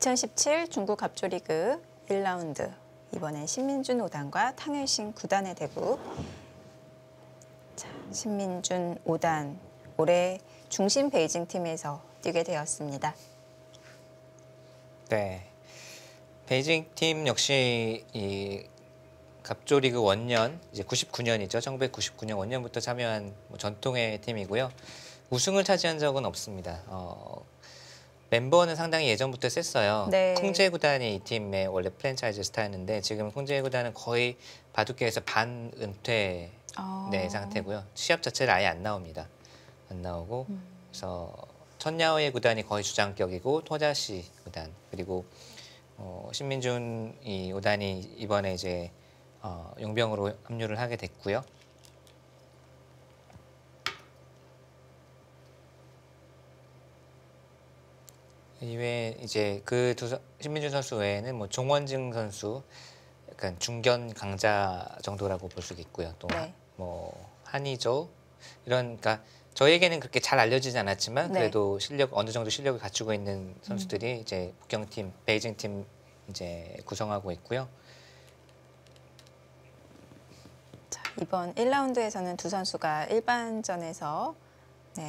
2017 중국 갑조리그 1라운드 이번엔 신민준 5단과 탕웨이신 9단의 대국. 자, 신민준 5단 올해 중심 베이징 팀에서 뛰게 되었습니다. 네, 베이징 팀 역시 이 갑조리그 원년 이제 99년이죠. 1999년 원년부터 참여한 전통의 팀이고요. 우승을 차지한 적은 없습니다. 멤버는 상당히 예전부터 셌어요. 네. 콩제 구단이 이 팀의 원래 프랜차이즈 스타였는데 지금 콩제 구단은 거의 바둑계에서 반은퇴 네, 상태고요. 시합 자체를 아예 안 나옵니다. 안 나오고 그래서 천야오의 구단이 거의 주장격이고 토자시 구단 그리고 신민준 이 5단이 이번에 이제 용병으로 합류를 하게 됐고요. 이외에 이제 그 신민준 선수 외에는 뭐 종원증 선수 약간 중견 강자 정도라고 볼 수 있고요. 또 뭐 한이조 이런 그러니까 저에게는 그렇게 잘 알려지지 않았지만 그래도 어느 정도 실력을 갖추고 있는 선수들이 이제 북경팀, 베이징 팀 이제 구성하고 있고요. 자, 이번 1라운드에서는 두 선수가 일반전에서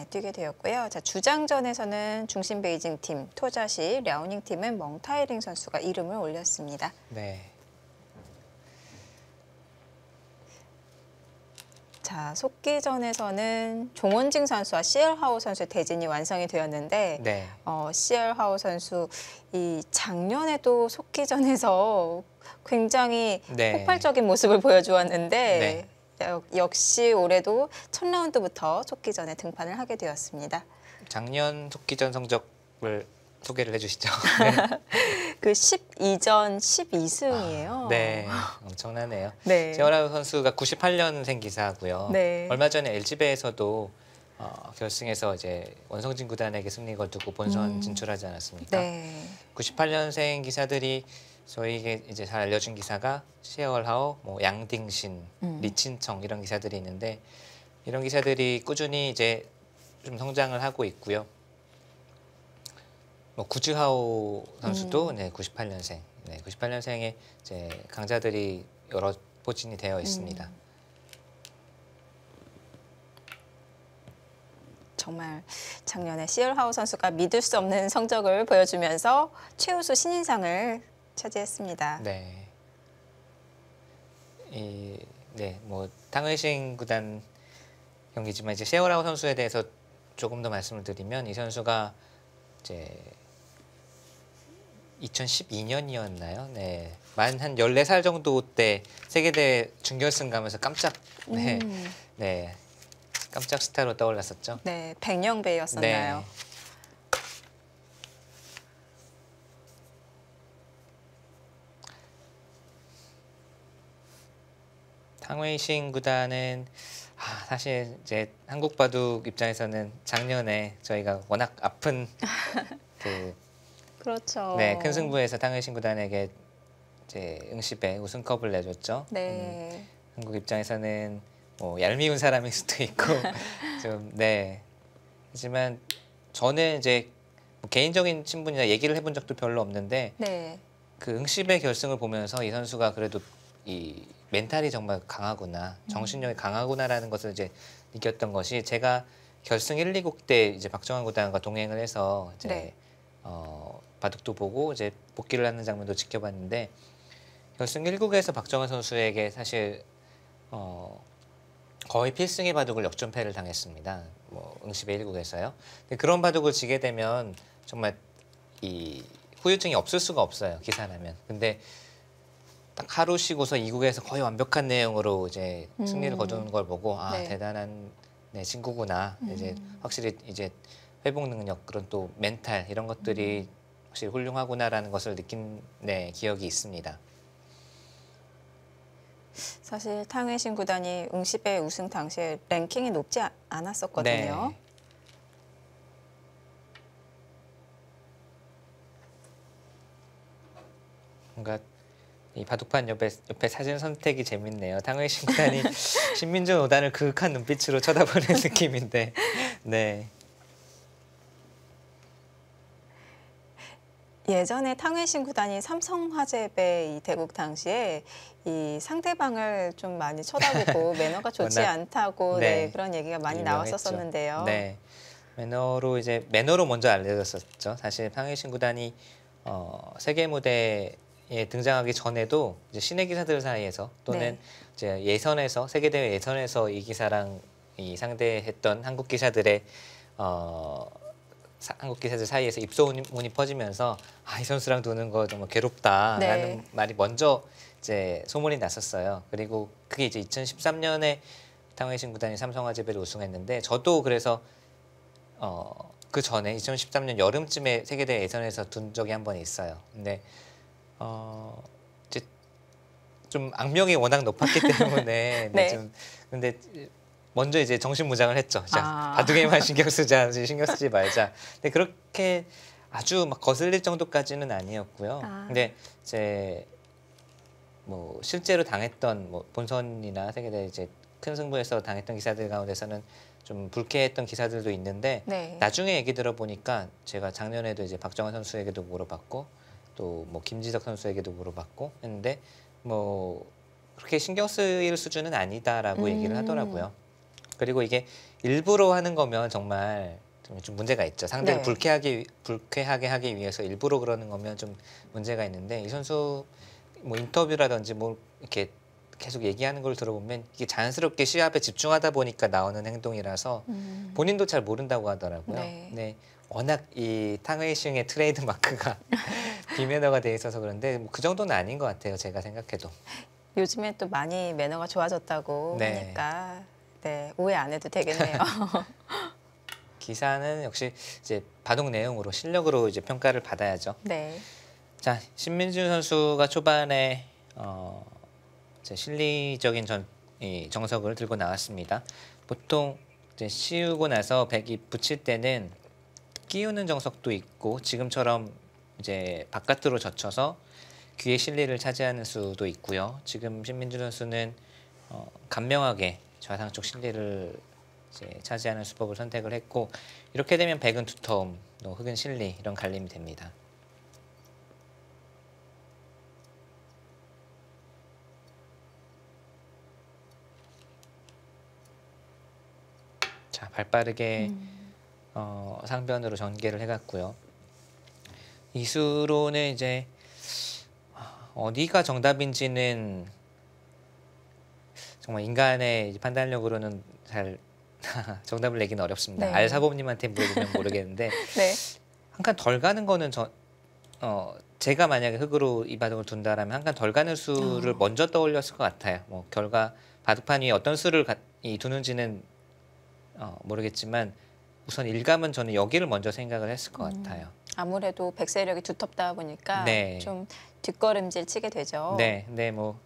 뛰게 되었고요. 자, 주장전에서는 중심 베이징 팀, 토자시, 랴오닝 팀은 멍타이링 선수가 이름을 올렸습니다. 네. 자, 속기전에서는 종원징 선수와 시얼하오 선수의 대진이 완성이 되었는데 시얼하오 선수 이 작년에도 속기전에서 굉장히 폭발적인 모습을 보여주었는데 역시 올해도 첫 라운드부터 속기전에 등판을 하게 되었습니다. 작년 속기전 성적을 소개를 해주시죠. 그 12전 12승이에요. 네, 엄청나네요. 네. 시얼하오 선수가 98년생 기사고요. 네. 얼마 전에 LG배에서도 결승에서 이제 원성진 구단에게 승리 거두고 본선 진출하지 않았습니까? 네. 98년생 기사들이 저희에게 이제 잘 알려준 기사가 시얼하오, 뭐 양딩신, 리친청 이런 기사들이 있는데 이런 기사들이 꾸준히 이제 좀 성장을 하고 있고요. 뭐 구즈하오 선수도 98년생, 98년생의 이제 강자들이 여러 포진이 되어 있습니다. 정말 작년에 시얼하오 선수가 믿을 수 없는 성적을 보여주면서 최우수 신인상을 차지했습니다. 네. 뭐 탕웨이신 구단 경기지만 이제 시얼하오 선수에 대해서 조금 더 말씀을 드리면 이 선수가 이제 2012년이었나요? 네. 만 한 14살 정도 때 세계대회 준결승 가면서 깜짝 깜짝 스타로 떠올랐었죠. 네, 백령배였었나요? 네. 탕웨이신 구단은 사실 이제 한국 바둑 입장에서는 작년에 저희가 워낙 아픈 그렇죠. 네, 큰 승부에서 탕웨이신 구단에게 이제 응시배 우승컵을 내줬죠. 네. 한국 입장에서는 뭐 얄미운 사람일 수도 있고 좀 하지만 저는 이제 뭐 개인적인 친분이나 얘기를 해본 적도 별로 없는데 그 응시배 결승을 보면서 이 선수가 그래도 이 멘탈이 정말 강하구나, 정신력이 강하구나라는 것을 이제 느꼈던 것이 제가 결승 1, 2국 때 이제 박정환 구단과 동행을 해서 이제 바둑도 보고 이제 복귀를 하는 장면도 지켜봤는데 결승 1국에서 박정환 선수에게 사실 거의 필승의 바둑을 역전패를 당했습니다. 뭐 응시배 1국에서요. 근데 그런 바둑을 지게 되면 정말 이 후유증이 없을 수가 없어요. 기사라면. 근데 딱 하루 쉬고서 2국에서 거의 완벽한 내용으로 이제 승리를 거두는 걸 보고 대단한 친구구나. 이제 확실히 이제 회복 능력 그런 또 멘탈 이런 것들이 확실히 훌륭하구나라는 것을 느낀 기억이 있습니다. 사실 탕웨이신 구단이 응시배 우승 당시에 랭킹이 높지 않았었거든요. 뭔가 이 바둑판 옆에 사진 선택이 재밌네요. 탕웨이신 구단이 신민준 5단을 그윽한 눈빛으로 쳐다보는 느낌인데, 예전에 탕웨이신 구단이 삼성화재배 이 대국 당시에 이 상대방을 좀 많이 쳐다보고 매너가 좋지 워낙, 않다고 네, 네, 그런 얘기가 많이 유명했죠. 나왔었는데요. 네, 매너로 먼저 알려졌었죠. 사실 탕웨이신 구단이 세계 무대에 등장하기 전에도 이제 신의 기사들 사이에서 또는 네. 이제 예선에서 세계 대회 예선에서 이 기사랑 이 상대했던 한국 기사들의 한국 기사들 사이에서 입소문이 퍼지면서 이 선수랑 두는 거 정말 괴롭다라는 네. 말이 먼저 이제 소문이 났었어요. 그리고 그게 이제 2013년에 탕웨이신 구단이 삼성화재배를 우승했는데 저도 그래서 그 전에 2013년 여름쯤에 세계대회 예선에서 둔 적이 한 번 있어요. 근데 이제 좀 악명이 워낙 높았기 때문에 네. 근데 먼저 이제 정신무장을 했죠. 자, 바둑에만 신경 쓰자, 신경 쓰지 말자. 근데 그렇게 아주 막 거슬릴 정도까지는 아니었고요. 근데 이제 뭐 실제로 당했던 뭐 본선이나 세계대회 이제 큰 승부에서 당했던 기사들 가운데서는 좀 불쾌했던 기사들도 있는데 네. 나중에 얘기 들어보니까 제가 작년에도 이제 박정환 선수에게도 물어봤고 또 뭐 김지석 선수에게도 물어봤고 했는데 뭐 그렇게 신경 쓰일 수준은 아니다라고 얘기를 하더라고요. 그리고 이게 일부러 하는 거면 정말 좀 문제가 있죠. 상대를 네. 불쾌하게 하기 위해서 일부러 그러는 거면 좀 문제가 있는데 이 선수 뭐 인터뷰라든지 뭐 이렇게 계속 얘기하는 걸 들어보면 이게 자연스럽게 시합에 집중하다 보니까 나오는 행동이라서 본인도 잘 모른다고 하더라고요. 네. 네. 워낙 이 탕웨이싱의 트레이드 마크가 비매너가 돼 있어서 그런데 뭐 그 정도는 아닌 것 같아요. 제가 생각해도. 요즘에 또 많이 매너가 좋아졌다고 네. 하니까 네, 오해 안 해도 되겠네요. 기사는 역시 이제 바둑 내용으로 실력으로 이제 평가를 받아야죠. 네. 자, 신민준 선수가 초반에 이제 실리적인 정석을 들고 나왔습니다. 보통 이제 씌우고 나서 백이 붙일 때는 끼우는 정석도 있고 지금처럼 이제 바깥으로 젖혀서 귀의 실리를 차지하는 수도 있고요. 지금 신민준 선수는 간명하게 좌상 쪽 실리를 이제 차지하는 수법을 선택을 했고 이렇게 되면 백은 두터움, 또 흑은 실리 이런 갈림이 됩니다. 자, 발빠르게 상변으로 전개를 해갔고요. 이 수로는 이제 어디가 정답인지는 정말 인간의 판단력으로는 잘 정답을 내기는 어렵습니다. 네. 알사범님한테 물어보면 모르겠는데 네. 한 칸 덜 가는 거는 제가 만약에 흑으로 이 바둑을 둔다라면 한 칸 덜 가는 수를 먼저 떠올렸을 것 같아요. 뭐 결과 바둑판 위에 어떤 수를 두는지는 모르겠지만 우선 일감은 저는 여기를 먼저 생각을 했을 것 같아요. 아무래도 백세력이 두텁다 보니까 네. 좀 뒷걸음질 치게 되죠. 네, 뭐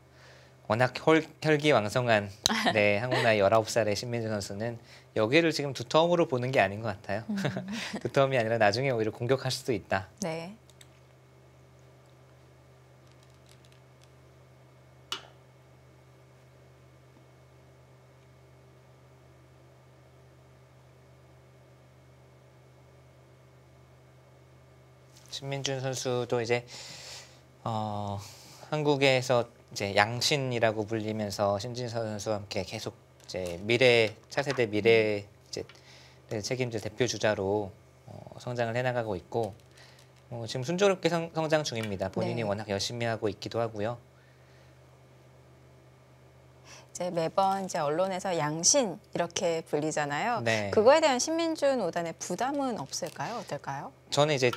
워낙 혈기왕성한 네, 한국 나이 19살의 신민준 선수는 여기를 지금 두터움으로 보는 게 아닌 것 같아요. 두터움이 아니라 나중에 오히려 공격할 수도 있다. 네. 신민준 선수도 이제 한국에서 이제 양신이라고 불리면서 신진서 선수와 함께 계속 이제 차세대 미래 이제 책임질 대표 주자로 성장을 해나가고 있고 지금 순조롭게 성장 중입니다. 본인이 네. 워낙 열심히 하고 있기도 하고요. 이제 매번 이제 언론에서 양신 이렇게 불리잖아요. 네. 그거에 대한 신민준 오단의 부담은 없을까요? 어떨까요? 저는 이제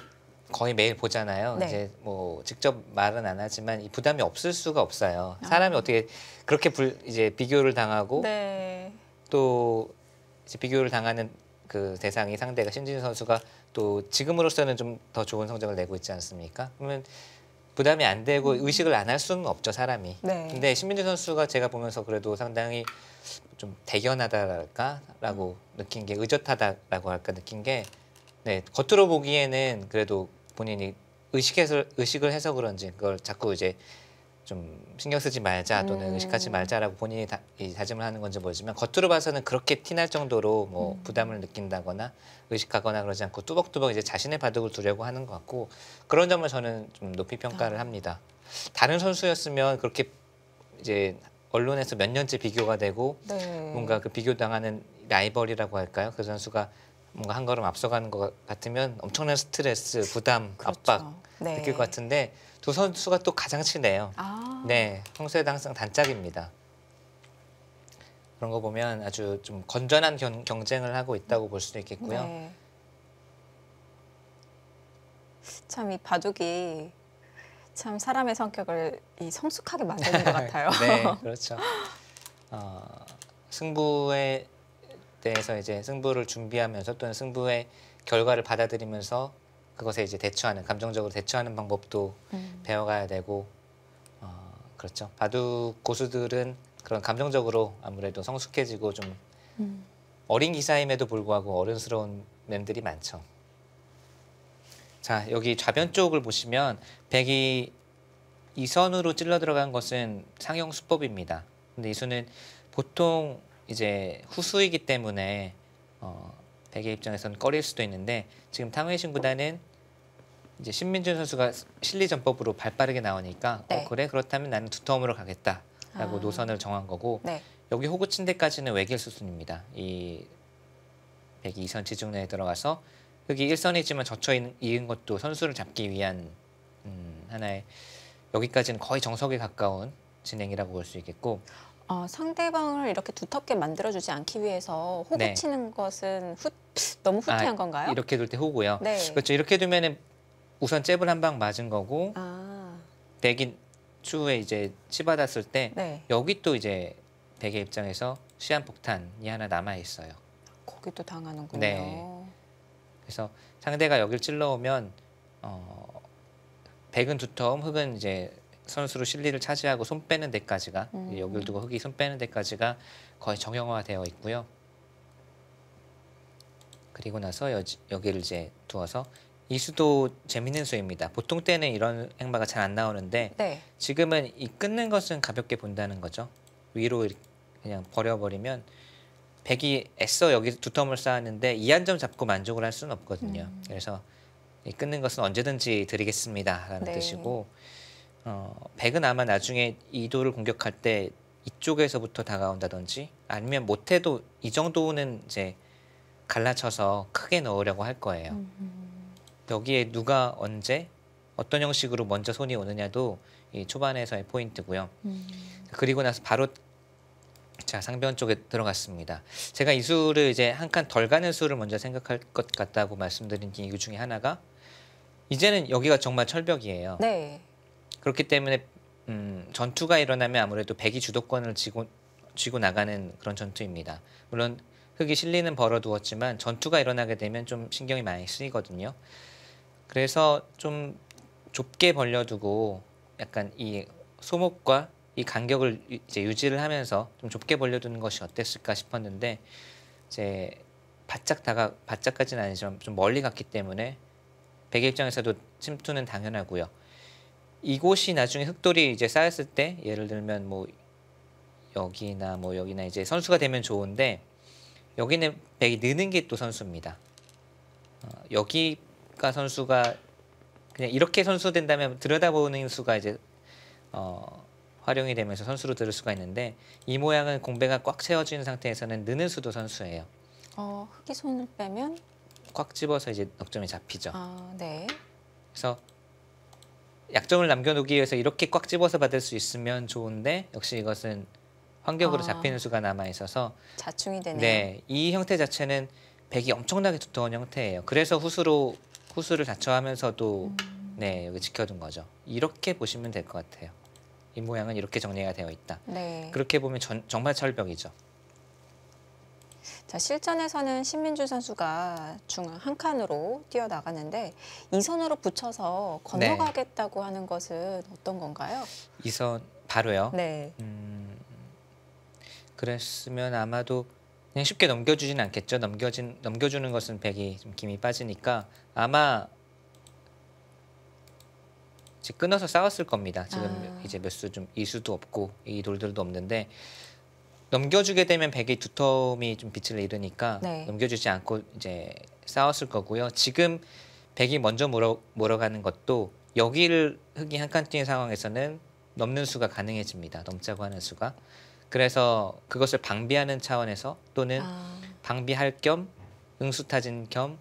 거의 매일 보잖아요. 네. 이제 뭐 직접 말은 안 하지만 이 부담이 없을 수가 없어요. 사람이 어떻게 그렇게 이제 비교를 당하고 네. 또 이제 비교를 당하는 그 대상이 상대가 신진수 선수가 또 지금으로서는 좀 더 좋은 성적을 내고 있지 않습니까? 그러면 부담이 안 되고 의식을 안 할 수는 없죠, 사람이. 네. 근데 신민주 선수가 제가 보면서 그래도 상당히 좀 대견하다라고 느낀 게 의젓하다라고 할까 느낀 게 네, 겉으로 보기에는 그래도 본인이 의식을 해서 그런지 그걸 자꾸 이제 좀 신경 쓰지 말자 또는 의식하지 말자라고 본인이 이 다짐을 하는 건지 모르지만 겉으로 봐서는 그렇게 티날 정도로 뭐 부담을 느낀다거나 의식하거나 그러지 않고 뚜벅뚜벅 이제 자신의 바둑을 두려고 하는 것 같고 그런 점을 저는 좀 높이 평가를 합니다. 다른 선수였으면 그렇게 이제 언론에서 몇 년째 비교가 되고 네. 뭔가 그 비교당하는 라이벌이라고 할까요? 그 선수가 뭔가 한 걸음 앞서가는 것 같으면 엄청난 스트레스, 부담, 그렇죠. 압박 네. 느낄 것 같은데 두 선수가 또 가장 친해요. 아. 네, 평소에도 항상 단짝입니다. 그런 거 보면 아주 좀 건전한 경쟁을 하고 있다고 볼 수도 있겠고요. 네. 참 이 바둑이 참 사람의 성격을 이 성숙하게 만드는 것 같아요. 네, 그렇죠. 승부에 대해서 이제 승부를 준비하면서 또는 승부의 결과를 받아들이면서 그것에 이제 대처하는 감정적으로 대처하는 방법도 배워가야 되고 그렇죠. 바둑 고수들은 그런 감정적으로 아무래도 성숙해지고 좀 어린 기사임에도 불구하고 어른스러운 면들이 많죠. 자, 여기 좌변 쪽을 보시면 백이 이 선으로 찔러 들어간 것은 상형 수법입니다. 근데 이 수는 보통 이제 후수이기 때문에 백의 입장에서는 꺼릴 수도 있는데 지금 탕웨이신구단은 이제 신민준 선수가 실리전법으로 발 빠르게 나오니까 네. 그래 그렇다면 나는 두터움으로 가겠다라고 노선을 정한 거고 네. 여기 호구 친 데까지는 외길 수순입니다. 이 백이 2선 지중내에 들어가서 흑이 1선이지만 젖혀 이은 것도 선수를 잡기 위한 하나의 여기까지는 거의 정석에 가까운 진행이라고 볼 수 있겠고 상대방을 이렇게 두텁게 만들어주지 않기 위해서 호구 네. 치는 것은 너무 후퇴한 건가요? 이렇게 둘 때 호구요. 네. 그렇죠. 이렇게 두면은 우선 잽을 한 방 맞은 거고 백이 추후에 이제 치받았을 때 네. 여기 또 이제 백의 입장에서 시한폭탄이 하나 남아 있어요. 거기도 당하는군요. 네. 그래서 상대가 여길 찔러오면 백은 두터움, 흑은 이제 선수로 실리를 차지하고 손 빼는 데까지가 여길 두고 흑이 손 빼는 데까지가 거의 정형화되어 있고요. 그리고 나서 여기를 이제 두어서 이 수도 재밌는 수입니다. 보통 때는 이런 행마가 잘 안 나오는데 네. 지금은 이 끊는 것은 가볍게 본다는 거죠. 위로 그냥 버려버리면 백이 애써 여기 두텀을 쌓았는데 이 한 점 잡고 만족을 할 수는 없거든요. 그래서 이 끊는 것은 언제든지 드리겠습니다라는 네. 뜻이고 백은 아마 나중에 이도를 공격할 때 이쪽에서부터 다가온다든지 아니면 못해도 이 정도는 이제 갈라쳐서 크게 넣으려고 할 거예요. 여기에 누가 언제 어떤 형식으로 먼저 손이 오느냐도 이 초반에서의 포인트고요. 그리고 나서 바로 자 상변 쪽에 들어갔습니다. 제가 이 수를 이제 한 칸 덜 가는 수를 먼저 생각할 것 같다고 말씀드린 이유 중에 하나가 이제는 여기가 정말 철벽이에요. 네. 그렇기 때문에 전투가 일어나면 아무래도 백이 주도권을 쥐고 나가는 그런 전투입니다. 물론 흑이 실리는 벌어두었지만 전투가 일어나게 되면 좀 신경이 많이 쓰이거든요. 그래서 좀 좁게 벌려두고 약간 이 소목과 이 간격을 이제 유지를 하면서 좀 좁게 벌려두는 것이 어땠을까 싶었는데 이제 바짝까지는 아니지만 좀 멀리 갔기 때문에 백의 입장에서도 침투는 당연하고요. 이곳이 나중에 흑돌이 이제 쌓였을 때 예를 들면 뭐 여기나 이제 선수가 되면 좋은데 여기는 백이 느는 게 또 선수입니다. 여기가 선수가 그냥 이렇게 선수 된다면 들여다보는 수가 이제 활용이 되면서 선수로 들을 수가 있는데 이 모양은 공배가 꽉 채워진 상태에서는 느는 수도 선수예요. 흑이 손을 빼면 꽉 집어서 이제 넉점이 잡히죠. 네. 그래서 약점을 남겨놓기 위해서 이렇게 꽉 집어서 받을 수 있으면 좋은데 역시 이것은 환격으로 잡히는 수가 남아 있어서 자충이 되네요. 네, 이 형태 자체는 백이 엄청나게 두터운 형태예요. 그래서 후수를 자처하면서도 네 여기 지켜둔 거죠. 이렇게 보시면 될 것 같아요. 이 모양은 이렇게 정리가 되어 있다. 네. 그렇게 보면 정말 철벽이죠. 자, 실전에서는 신민준 선수가 중앙 한 칸으로 뛰어나가는데 이 선으로 붙여서 건너가겠다고 하는 것은 어떤 건가요? 이 선 바로요. 네. 그랬으면 아마도 그냥 쉽게 넘겨주진 않겠죠. 넘겨주는 것은 백이 좀 김이 빠지니까 아마 이제 끊어서 싸웠을 겁니다. 지금 아. 이제 몇 수 좀 이수도 없고 이 돌들도 없는데 넘겨주게 되면 백이 두터움이 좀 빛을 잃으니까 네. 넘겨주지 않고 이제 싸웠을 거고요. 지금 백이 먼저 몰아가는 것도 여기를 흑이 한 칸 뛴 상황에서는 넘는 수가 가능해집니다. 넘자고 하는 수가. 그래서 그것을 방비하는 차원에서 또는 아. 방비할 겸 응수타진 겸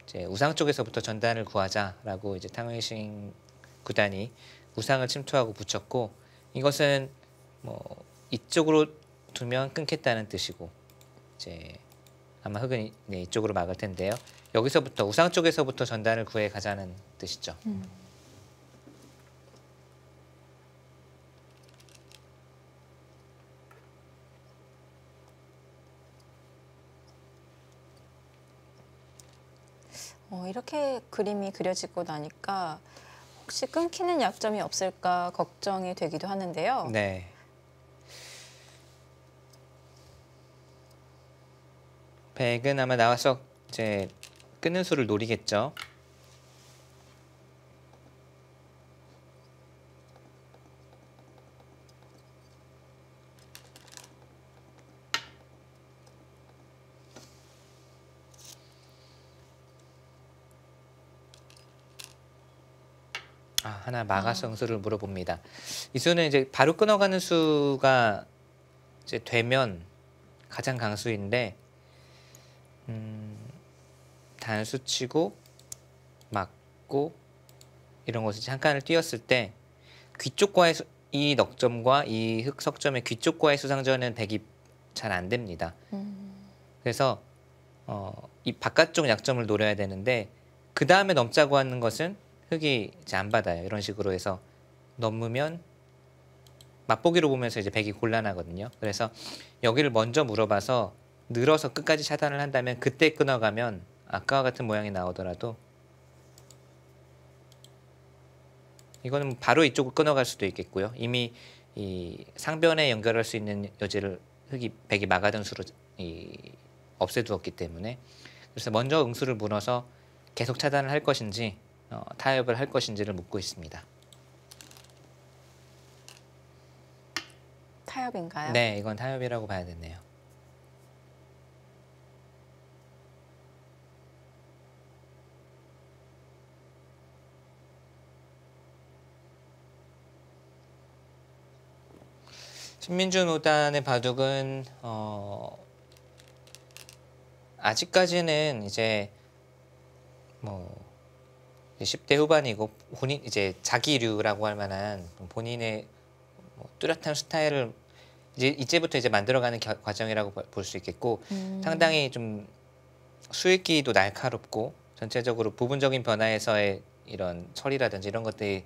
이제 우상 쪽에서부터 전단을 구하자라고 이제 탕웨이싱 구단이 우상을 침투하고 붙였고 이것은 뭐 이쪽으로 두면 끊겠다는 뜻이고 이제 아마 흑은 네, 이쪽으로 막을 텐데요. 여기서부터 우상 쪽에서부터 전단을 구해 가자는 뜻이죠. 이렇게 그림이 그려지고 나니까 혹시 끊기는 약점이 없을까 걱정이 되기도 하는데요. 네. 백은 아마 나와서 이제 끊는 수를 노리겠죠. 하나 막아서 응수를 물어봅니다. 이 수는 이제 바로 끊어가는 수가 이제 되면 가장 강수인데 단수치고 막고 이런 것을 한 칸을 띄었을 때 귀 쪽과의 이 넉점과 이 흑석점의 귀 쪽과의 수상전은 백이 잘 안 됩니다. 그래서 이 바깥쪽 약점을 노려야 되는데 그 다음에 넘자고 하는 것은 흑이 이제 안 받아요. 이런 식으로 해서 넘으면 맛보기로 보면서 이제 백이 곤란하거든요. 그래서 여기를 먼저 물어봐서 늘어서 끝까지 차단을 한다면 그때 끊어가면 아까와 같은 모양이 나오더라도 이거는 바로 이쪽으로 끊어갈 수도 있겠고요. 이미 이 상변에 연결할 수 있는 여지를 백이 막아둔 수로 없애두었기 때문에 그래서 먼저 응수를 물어서 계속 차단을 할 것인지 타협을 할 것인지를 묻고 있습니다. 타협인가요? 네, 이건 타협이라고 봐야 되네요. 신민준 오단의 바둑은 아직까지는 이제 뭐 10대 후반이고 본인 이제 자기류라고 할 만한 본인의 뭐 뚜렷한 스타일을 이제부터 이제 만들어가는 과정이라고 볼 수 있겠고 상당히 좀 수익기도 날카롭고 전체적으로 부분적인 변화에서의 이런 처리라든지 이런 것들이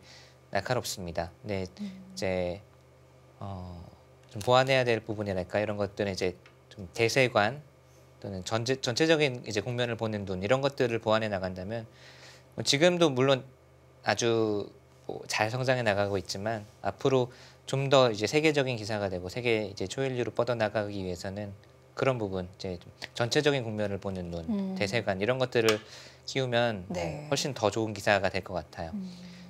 날카롭습니다. 근데 이제 좀 보완해야 될 부분이랄까 이런 것들은 이제 좀 대세관 또는 전체적인 이제 국면을 보는 눈 이런 것들을 보완해 나간다면 지금도 물론 아주 잘 성장해 나가고 있지만 앞으로 좀 더 이제 세계적인 기사가 되고 세계 이제 초일류로 뻗어 나가기 위해서는 그런 부분 이제 좀 전체적인 국면을 보는 눈, 대세관 이런 것들을 키우면 네. 훨씬 더 좋은 기사가 될 것 같아요.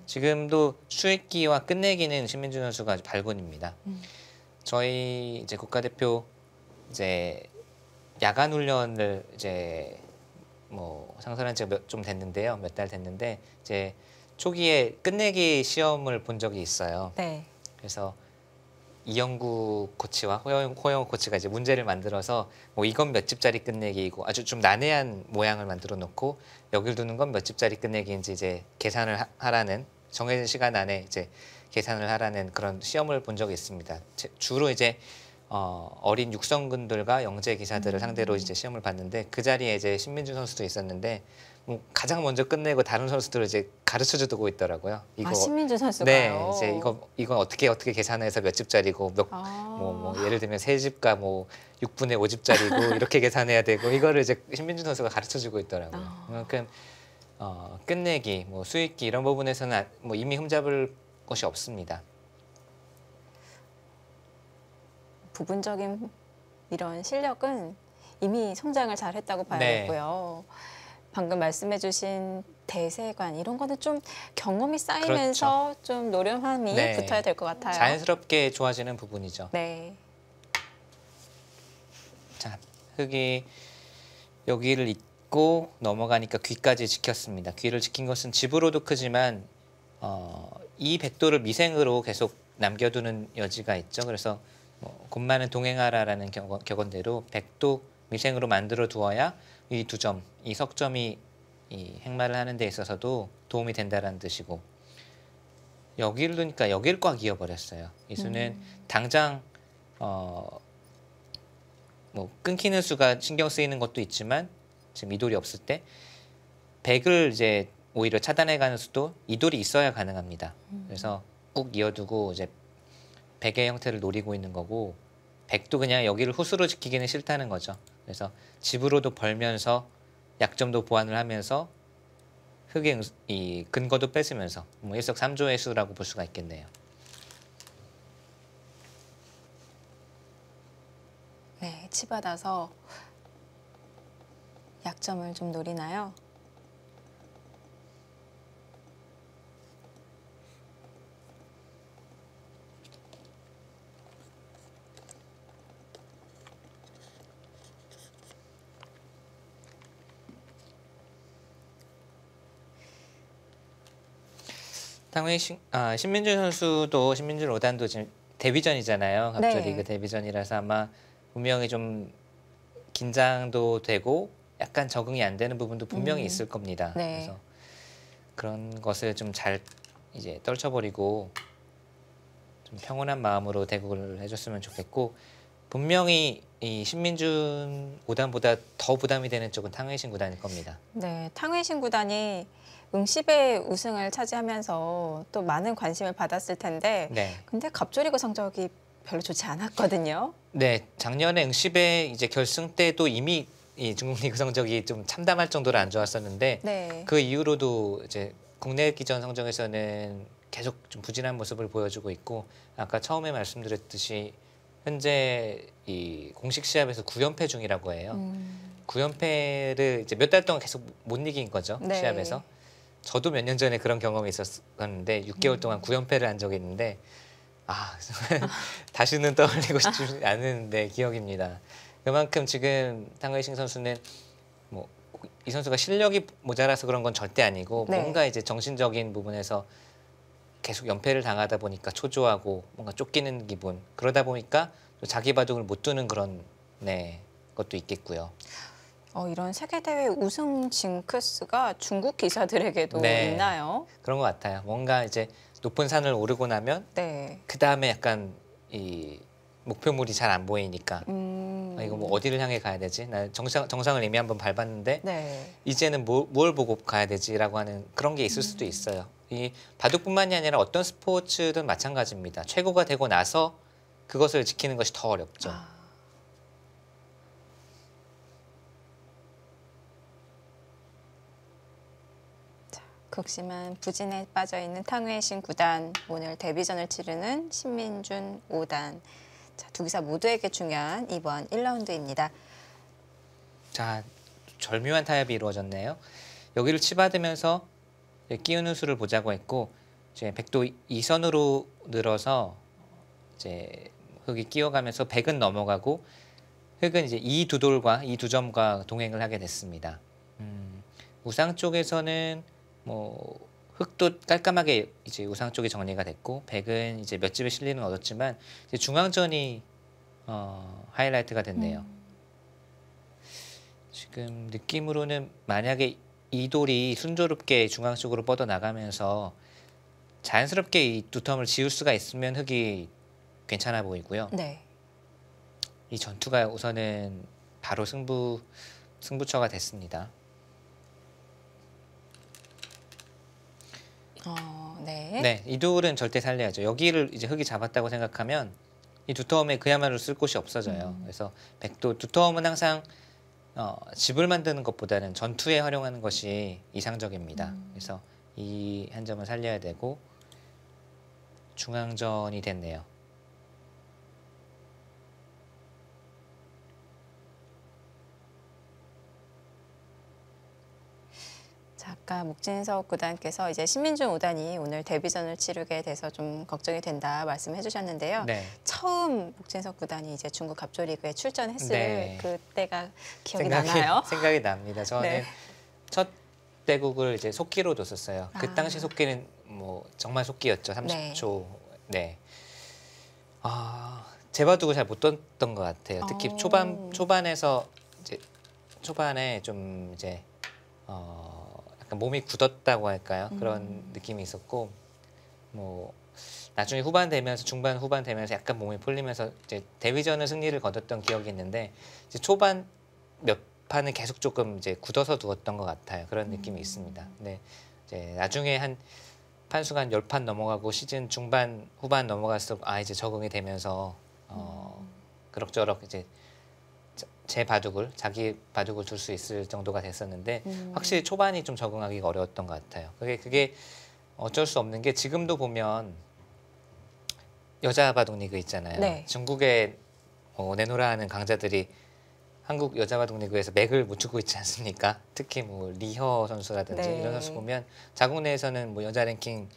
지금도 수익기와 끝내기는 신민준 선수가 아주 발군입니다. 저희 이제 국가대표 이제 야간 훈련을 이제 뭐 상선한 지가 좀 됐는데요, 몇 달 됐는데 이제 초기에 끝내기 시험을 본 적이 있어요. 네. 그래서 이영구 코치와 호영호 코치가 이제 문제를 만들어서 뭐 이건 몇 집짜리 끝내기이고 아주 좀 난해한 모양을 만들어 놓고 여길 두는 건 몇 집짜리 끝내기인지 이제 계산을 하라는 정해진 시간 안에 이제 계산을 하라는 그런 시험을 본 적이 있습니다. 주로 이제 어린 육성군들과 영재 기사들을 상대로 이제 시험을 봤는데 그 자리에 이제 신민준 선수도 있었는데 뭐 가장 먼저 끝내고 다른 선수들을 이제 가르쳐 주고 있더라고요. 이거 신민준 선수가요? 네, 이제 이건 어떻게 계산해서 몇 집짜리고 뭐 예를 들면 세 집과 뭐 6분의 5집짜리고 이렇게 계산해야 되고 이거를 이제 신민준 선수가 가르쳐 주고 있더라고요. 그만큼 끝내기, 뭐 수익기 이런 부분에서는 뭐 이미 흠잡을 것이 없습니다. 부분적인 이런 실력은 이미 성장을 잘했다고 봐야겠고요. 방금 말씀해주신 대세관 이런 거는 좀 경험이 쌓이면서 그렇죠. 좀 노련함이 네. 붙어야 될 것 같아요. 자연스럽게 좋아지는 부분이죠. 네. 자, 흙이 여기를 잇고 넘어가니까 귀까지 지켰습니다. 귀를 지킨 것은 집으로도 크지만 이 백도를 미생으로 계속 남겨두는 여지가 있죠. 그래서 곶마는 동행하라라는 격언대로 백도 미생으로 만들어 두어야 이 두 점, 이 석점이 이 행마를 하는 데 있어서도 도움이 된다라는 뜻이고, 여기를 두니까 여기를 꽉 이어버렸어요. 이 수는 당장 뭐 끊기는 수가 신경 쓰이는 것도 있지만 지금 이 돌이 없을 때 백을 이제 오히려 차단해가는 수도 이 돌이 있어야 가능합니다. 그래서 꾹 이어두고 이제 백의 형태를 노리고 있는 거고, 백도 그냥 여기를 후수로 지키기는 싫다는 거죠. 그래서 집으로도 벌면서 약점도 보완을 하면서 흙의 이 근거도 뺏으면서 뭐 일석삼조의 수라고 볼 수가 있겠네요. 네, 치받아서 약점을 좀 노리나요? 신민준 선수도 신민준 5단도 지금 데뷔전이잖아요. 갑자기 네. 그 데뷔전이라서 아마 분명히 좀 긴장도 되고 약간 적응이 안 되는 부분도 분명히 있을 겁니다. 네. 그래서 그런 것을 좀 잘 이제 떨쳐버리고 좀 평온한 마음으로 대국을 해줬으면 좋겠고, 분명히 이 신민준 5단보다 더 부담이 되는 쪽은 탕웨이신 구단일 겁니다. 네, 탕웨이신 구단이 응시배 우승을 차지하면서 또 많은 관심을 받았을 텐데, 네. 근데 갑조리그 성적이 별로 좋지 않았거든요. 네, 작년에 응시배 이제 결승 때도 이미 이 중국 리그 성적이 좀 참담할 정도로 안 좋았었는데, 네. 그 이후로도 이제 국내 기전 성적에서는 계속 좀 부진한 모습을 보여주고 있고, 아까 처음에 말씀드렸듯이 현재 이 공식 시합에서 9연패 중이라고 해요. 9연패를 이제 몇 달 동안 계속 못 이긴 거죠. 네. 시합에서. 저도 몇 년 전에 그런 경험이 있었는데 6개월 동안 9연패를 한 적이 있는데, 다시는 떠올리고 싶지 않은 기억입니다. 그만큼 지금 탕웨이신 선수는 뭐 이 선수가 실력이 모자라서 그런 건 절대 아니고, 네. 뭔가 이제 정신적인 부분에서 계속 연패를 당하다 보니까 초조하고 뭔가 쫓기는 기분, 그러다 보니까 또 자기 바둑을 못 두는 그런 것도 있겠고요. 이런 세계대회 우승 징크스가 중국 기사들에게도 네. 있나요? 그런 것 같아요. 뭔가 이제 높은 산을 오르고 나면 네. 그 다음에 약간 이 목표물이 잘 안 보이니까 이거 뭐 어디를 향해 가야 되지? 나 정상을 이미 한번 밟았는데 네. 이제는 뭘 보고 가야 되지라고 하는 그런 게 있을 수도 있어요. 이 바둑뿐만이 아니라 어떤 스포츠든 마찬가지입니다. 최고가 되고 나서 그것을 지키는 것이 더 어렵죠. 극심한 부진에 빠져있는 탕웨이신 구단, 오늘 데뷔전을 치르는 신민준 5단. 자, 두 기사 모두에게 중요한 이번 1라운드입니다. 자, 절묘한 타협이 이루어졌네요. 여기를 치받으면서 끼우는 수를 보자고 했고, 이제 백도 2선으로 늘어서 이제 흙이 끼어가면서 백은 넘어가고, 흙은 이제 이 두 돌과 이 두 점과 동행을 하게 됐습니다. 우상 쪽에서는 뭐 흙도 깔끔하게 이제 우상 쪽이 정리가 됐고, 백은 이제 몇 집의 실리는 얻었지만 이제 중앙전이 하이라이트가 됐네요. 지금 느낌으로는 만약에 이 돌이 순조롭게 중앙 쪽으로 뻗어 나가면서 자연스럽게 이 두 텀을 지울 수가 있으면 흙이 괜찮아 보이고요. 네. 이 전투가 우선은 바로 승부처가 됐습니다. 네. 네, 이 돌은 절대 살려야죠. 여기를 이제 흙이 잡았다고 생각하면 이 두터움에 그야말로 쓸 곳이 없어져요. 그래서 백도 두터움은 항상 집을 만드는 것보다는 전투에 활용하는 것이 이상적입니다. 그래서 이 한 점을 살려야 되고 중앙전이 됐네요. 아까 목진석 구단께서 이제 신민준 5단이 오늘 데뷔전을 치르게 돼서 좀 걱정이 된다 말씀해 주셨는데요. 네. 처음 목진석 구단이 이제 중국 갑조리그에 출전했을 네. 그때가 기억이 나나요? 생각이 납니다. 저는 네. 첫 대국을 이제 속기로 뒀었어요. 그 아. 당시 속기는 뭐 정말 속기였죠. 30초. 네. 제 바둑을 잘 못 뒀던 것 같아요. 특히 초반에서 이제 초반에 좀 이제 약간 몸이 굳었다고 할까요? 그런 느낌이 있었고 뭐 나중에 후반 되면서 중반 후반 되면서 약간 몸이 풀리면서 이제 데뷔전은 승리를 거뒀던 기억이 있는데 이제 초반 몇 판은 계속 조금 이제 굳어서 두었던 것 같아요. 그런 느낌이 있습니다. 네, 이제 나중에 한 판수가 한 10판 넘어가고 시즌 중반 후반 넘어갈수록 이제 적응이 되면서 그럭저럭 이제 제 바둑을 자기 바둑을 둘 수 있을 정도가 됐었는데 확실히 초반이 좀 적응하기가 어려웠던 것 같아요. 그게 어쩔 수 없는 게 지금도 보면 여자 바둑 리그 있잖아요. 네. 중국에 내노라 하는 강자들이 한국 여자 바둑 리그에서 맥을 못 추고 있지 않습니까? 특히 뭐 리허 선수라든지 네. 이런 선수 보면 자국 내에서는 뭐 여자 랭킹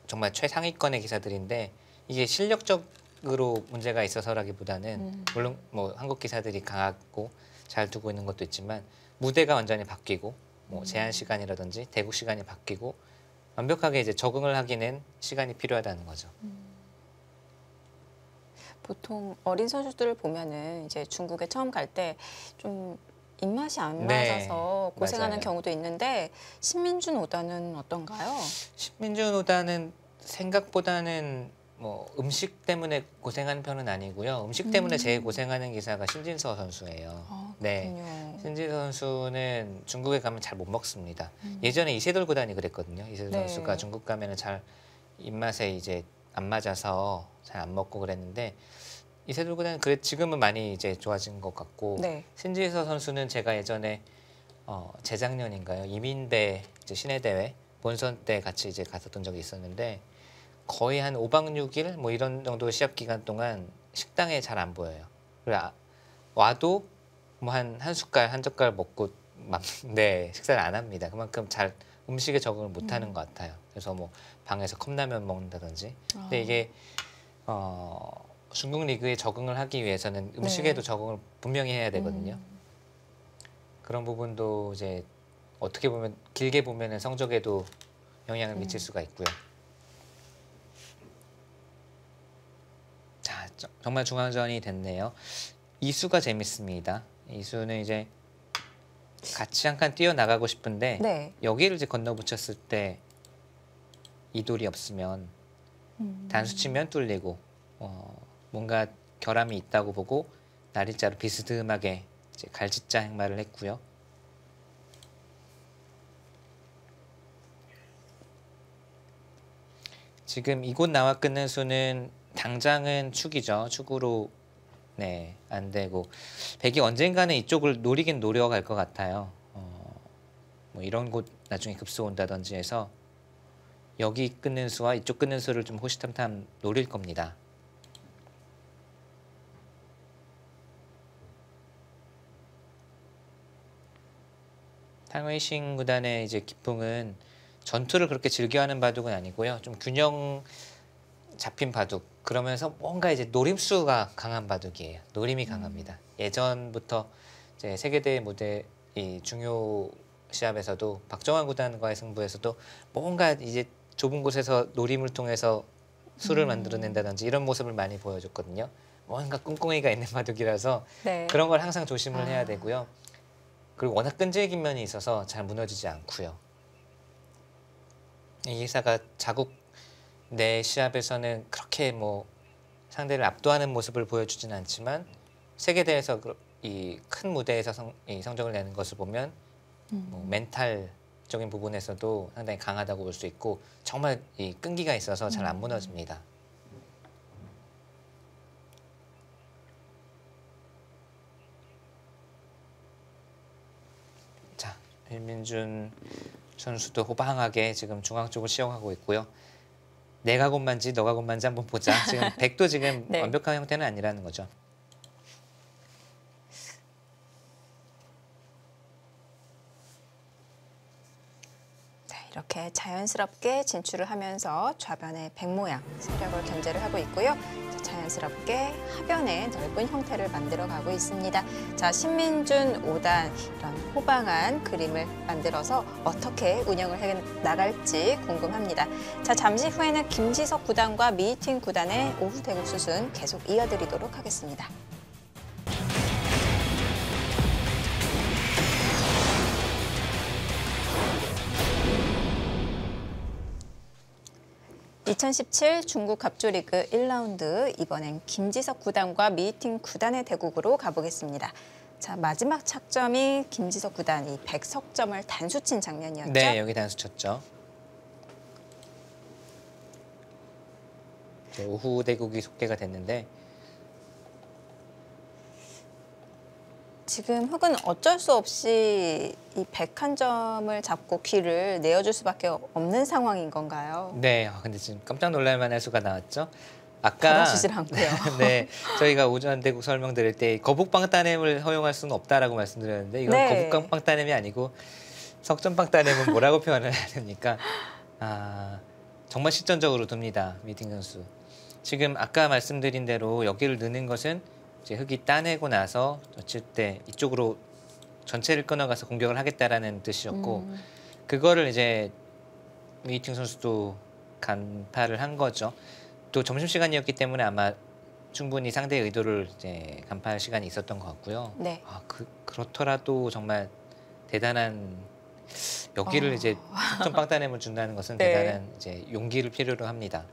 정말 최상위권의 기사들인데 이게 실력적으로 문제가 있어서라기보다는 물론 뭐 한국 기사들이 강하고 잘 두고 있는 것도 있지만 무대가 완전히 바뀌고 뭐 제한 시간이라든지 대국 시간이 바뀌고 완벽하게 이제 적응을 하기는 시간이 필요하다는 거죠. 보통 어린 선수들을 보면은 이제 중국에 처음 갈 때 좀 입맛이 안 네, 맞아서 고생하는 맞아요. 경우도 있는데 신민준 5단은 어떤가요? 신민준 오다는 생각보다는 뭐 음식 때문에 고생하는 편은 아니고요. 음식 때문에 제일 고생하는 기사가 신진서 선수예요. 네, 그렇군요. 신진서 선수는 중국에 가면 잘 못 먹습니다. 예전에 이세돌 구단이 그랬거든요. 이세돌 네. 선수가 중국 가면은 잘 입맛에 이제 안 맞아서 잘 안 먹고 그랬는데 이세돌 구단은 지금은 많이 이제 좋아진 것 같고 네. 신진서 선수는 제가 예전에 재작년인가요? 이민배 이제 신예대회 본선 때 같이 이제 갔었던 적이 있었는데 거의 한 5박 6일 뭐 이런 정도 시합 기간 동안 식당에 잘 안 보여요. 그리고 와도 뭐 한 숟갈 한 젓갈 먹고 네, 식사를 안 합니다. 그만큼 잘 음식에 적응을 못 하는 것 같아요. 그래서 뭐 방에서 컵라면 먹는다든지. 근데 이게 중국 리그에 적응을 하기 위해서는 음식에도 네. 적응을 분명히 해야 되거든요. 그런 부분도 이제 어떻게 보면 길게 보면은 성적에도 영향을 미칠 수가 있고요. 자, 정말 중앙전이 됐네요. 이수가 재밌습니다. 이수는 이제 같이 한 칸 뛰어나가고 싶은데 네. 여기를 이제 건너붙였을 때 이돌이 없으면 단수 치면 뚫리고 뭔가 결함이 있다고 보고 날일자로 비스듬하게 이제 갈짓자 행마를 했고요. 지금 이곳 나와 끊는 수는 당장은 축이죠. 축으로 네, 안 되고 백이 언젠가는 이쪽을 노리긴 노려갈 것 같아요. 뭐 이런 곳 나중에 급소 온다든지 해서 여기 끊는 수와 이쪽 끊는 수를 좀 호시탐탐 노릴 겁니다. 탕웨이싱 구단의 이제 기풍은 전투를 그렇게 즐겨하는 바둑은 아니고요. 좀 균형 잡힌 바둑. 그러면서 뭔가 이제 노림수가 강한 바둑이에요. 노림이 강합니다. 예전부터 이제 세계대회 무대 이 중요 시합에서도 박정환 구단과의 승부에서도 뭔가 이제 좁은 곳에서 노림을 통해서 수를 만들어낸다든지 이런 모습을 많이 보여줬거든요. 뭔가 꿍꿍이가 있는 바둑이라서 네. 그런 걸 항상 조심을 해야 되고요. 그리고 워낙 끈질긴 면이 있어서 잘 무너지지 않고요. 이 기사가 자국 내 시합에서는 그렇게 뭐 상대를 압도하는 모습을 보여주진 않지만 세계대회에서 이 큰 무대에서 이 성적을 내는 것을 보면 뭐 멘탈적인 부분에서도 상당히 강하다고 볼 수 있고 정말 이 끈기가 있어서 잘 안 무너집니다. 자, 윤민준 선수도 호방하게 지금 중앙 쪽을 시용하고 있고요. 내가 곧만지 너가 곧만지 한번 보자. 지금 백도 지금 네. 완벽한 형태는 아니라는 거죠. 이렇게 자연스럽게 진출을 하면서 좌변의 백 모양 세력을 견제를 하고 있고요. 자, 자연스럽게 하변의 넓은 형태를 만들어가고 있습니다. 자, 신민준 5단 이런 호방한 그림을 만들어서 어떻게 운영을 해 나갈지 궁금합니다. 자, 잠시 후에는 김지석 9단과 미이팅 9단의 오후 대국 수순 계속 이어드리도록 하겠습니다. (2017) 중국 갑조리그 1라운드 이번엔 김지석 9단과 미이팅 9단의 대국으로 가보겠습니다. 자, 마지막 착점이 김지석 9단이 100석점을 단수 친 장면이었죠? 네, 여기 단수 쳤죠. 오후 대국이 속개가 됐는데 지금 흑은 어쩔 수 없이 이 101점을 잡고 귀를 내어줄 수밖에 없는 상황인 건가요? 네, 근데 지금 깜짝 놀랄 만한 수가 나왔죠. 아까 받아주질 않고요. 네, 저희가 오전 대국 설명드릴 때 거북방 따냄을 허용할 수는 없다라고 말씀드렸는데 이건 네. 거북방 따냄이 아니고 석전방 따냄은 뭐라고 표현을 하니까 정말 실전적으로 둡니다. 미팅 선수. 지금 아까 말씀드린 대로 여기를 넣는 것은 이제 흑이 따내고 나서 칠 때 이쪽으로 전체를 끊어가서 공격을 하겠다라는 뜻이었고 그거를 이제 미이팅 선수도 간파를 한 거죠. 또 점심시간이었기 때문에 아마 충분히 상대의 의도를 이제 간파할 시간이 있었던 것 같고요. 네. 그렇더라도 정말 대단한 여기를 이제 석점 빵따냄을 준다는 것은 네. 대단한 이제 용기를 필요로 합니다.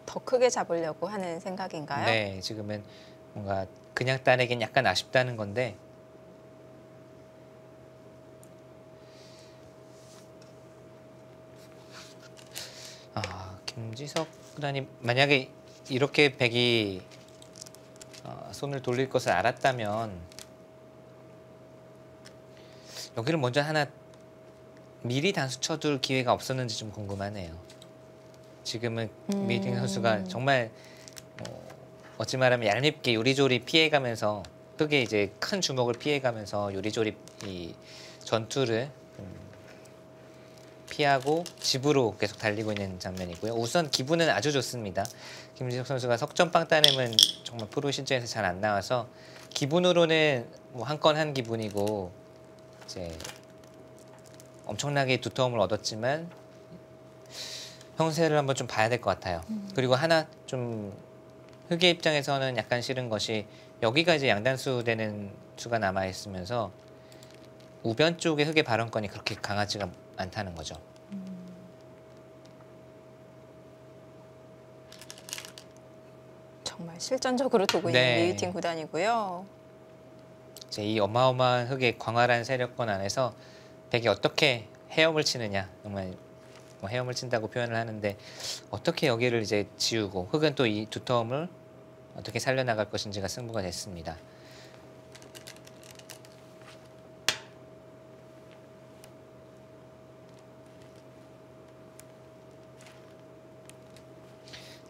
더 크게 잡으려고 하는 생각인가요? 네, 지금은 뭔가 그냥 따내긴 약간 아쉽다는 건데 김지석 구단이 만약에 이렇게 백이 손을 돌릴 것을 알았다면 여기를 먼저 하나 미리 단수 쳐둘 기회가 없었는지 좀 궁금하네요. 지금은 미이팅 선수가 정말 어찌 말하면 얄밉게 요리조리 피해가면서 흑의 이제 큰 주먹을 피해가면서 요리조리 이 전투를 피하고 집으로 계속 달리고 있는 장면이고요. 우선 기분은 아주 좋습니다. 김지석 선수가 석점빵 따냄은 정말 프로 실전에서 잘 안 나와서 기분으로는 뭐 한 건 한 기분이고 이제 엄청나게 두터움을 얻었지만 형세를 한번 좀 봐야 될 것 같아요. 그리고 하나 좀 흑의 입장에서는 약간 싫은 것이 여기가 이제 양단수 되는 수가 남아 있으면서 우변 쪽에 흑의 발언권이 그렇게 강하지가 않다는 거죠. 정말 실전적으로 두고 있는 네. 미이팅 9단이고요. 이제 이 어마어마한 흑의 광활한 세력권 안에서 백이 어떻게 헤엄을 치느냐, 정말 뭐 헤엄을 친다고 표현을 하는데 어떻게 여기를 이제 지우고 흑은 또 이 두터움을 어떻게 살려나갈 것인지가 승부가 됐습니다.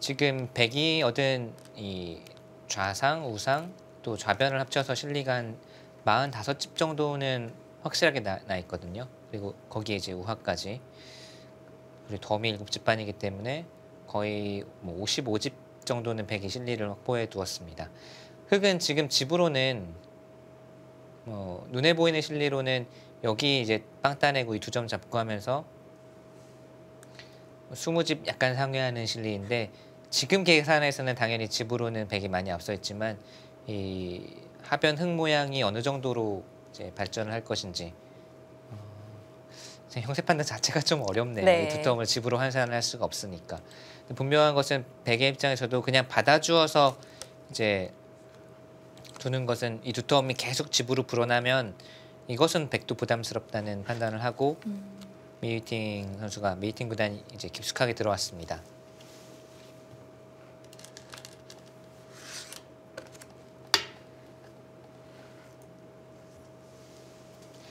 지금 백이 얻은 이 좌상, 우상, 또 좌변을 합쳐서 실리가 한 45집 정도는 확실하게 나 있거든요. 그리고 거기에 이제 우하까지. 그리고 덤이 7집반이기 때문에 거의 뭐 55집 정도는 백이 실리를 확보해 두었습니다. 흑은 지금 집으로는 눈에 보이는 실리로는 여기 이제 빵 따내고 이 2점 잡고 하면서 20집 약간 상회하는 실리인데 지금 계산에서는 당연히 집으로는 백이 많이 앞서 있지만 이 하변 흑 모양이 어느 정도로 이제 발전을 할 것인지 형세 판단 자체가 좀 어렵네요. 네. 이 두터움을 집으로 환산을 할 수가 없으니까. 분명한 것은 백의 입장에서도 그냥 받아주어서 이제 두는 것은 이 두터움이 계속 집으로 불어나면 이것은 백도 부담스럽다는 판단을 하고 미이팅 선수가 미이팅 구단이 이제 깊숙하게 들어왔습니다.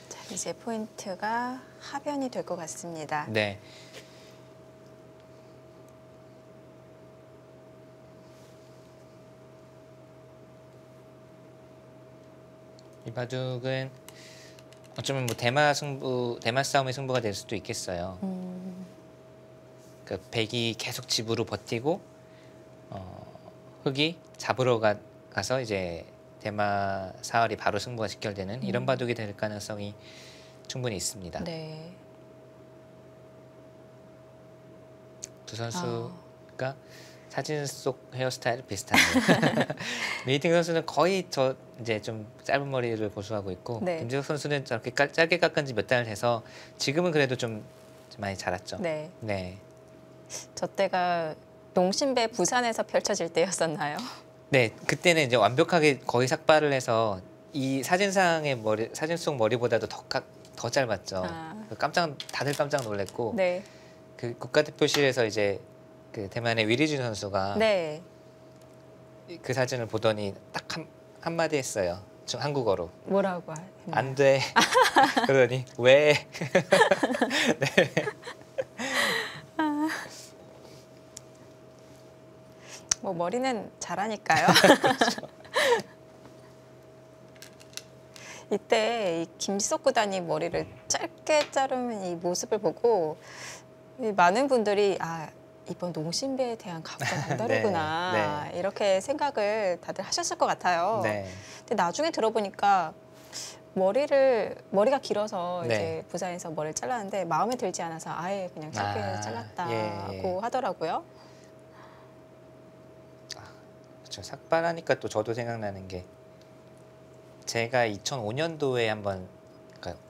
자, 이제 포인트가 하변이 될 것 같습니다. 네. 이 바둑은 어쩌면 뭐 대마 싸움의 승부가 될 수도 있겠어요. 그 백이 계속 집으로 버티고 흑이 잡으러 가서 이제 대마 사활이 바로 승부가 직결되는 이런 바둑이 될 가능성이 충분히 있습니다. 네. 두 선수가 사진 속 헤어스타일 비슷하네요. 메이팅 선수는 거의 이제 좀 짧은 머리를 고수하고 있고 네. 김지석 선수는 저렇게 짧게 깎은 지 몇 달 돼서 지금은 그래도 좀 많이 자랐죠. 네. 네. 저 때가 농심배 부산에서 펼쳐질 때였었나요? 네, 그때는 이제 완벽하게 거의 삭발을 해서 이 사진상의 사진 속 머리보다도 더 짧았죠. 다들 깜짝 놀랐고 네. 그 국가대표실에서 이제 그 대만의 위리준 선수가 네. 그 사진을 보더니 딱 한마디 했어요. 한국어로. 뭐라고 안 돼. 그러더니 왜? 네. 뭐 머리는 잘하니까요. 이때 이 김지석 구단이 머리를 짧게 자른 이 모습을 보고 많은 분들이 이번 농심배에 대한 각오가 남다르구나 네. 이렇게 생각을 다들 하셨을 것 같아요. 네. 근데 나중에 들어보니까 머리가 길어서 네. 이제 부산에서 머리를 잘랐는데 마음에 들지 않아서 아예 그냥 짧게 잘랐다고 하더라고요. 그렇죠. 삭발하니까 또 저도 생각나는 게 제가 2005년도에 그러니까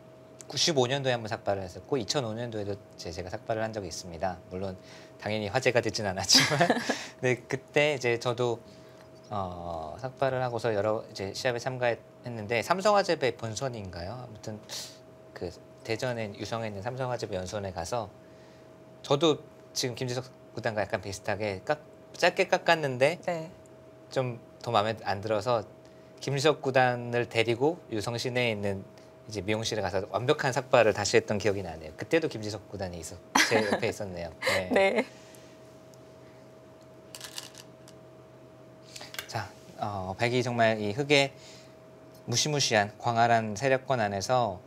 95년도에 한번 삭발을 했었고 2005년도에도 제가 삭발을 한 적이 있습니다. 물론 당연히 화제가 되진 않았지만 네, 그때 이제 저도 삭발을 하고서 여러 이제 시합에 참가했는데 삼성화재배 본선인가요? 아무튼 그 대전에 유성에 있는 삼성화재배 연선에 가서 저도 지금 김지석 구단과 약간 비슷하게 짧게 깎았는데 네. 좀 더 마음에 안 들어서 김지석 구단을 데리고 유성 시내에 있는 이제 미용실에 가서 완벽한 삭발을 다시 했던 기억이 나네요. 그때도 김지석 구단이 제 옆에 있었네요. 네. 네. 자, 백이 정말 이 흑의 무시무시한 광활한 세력권 안에서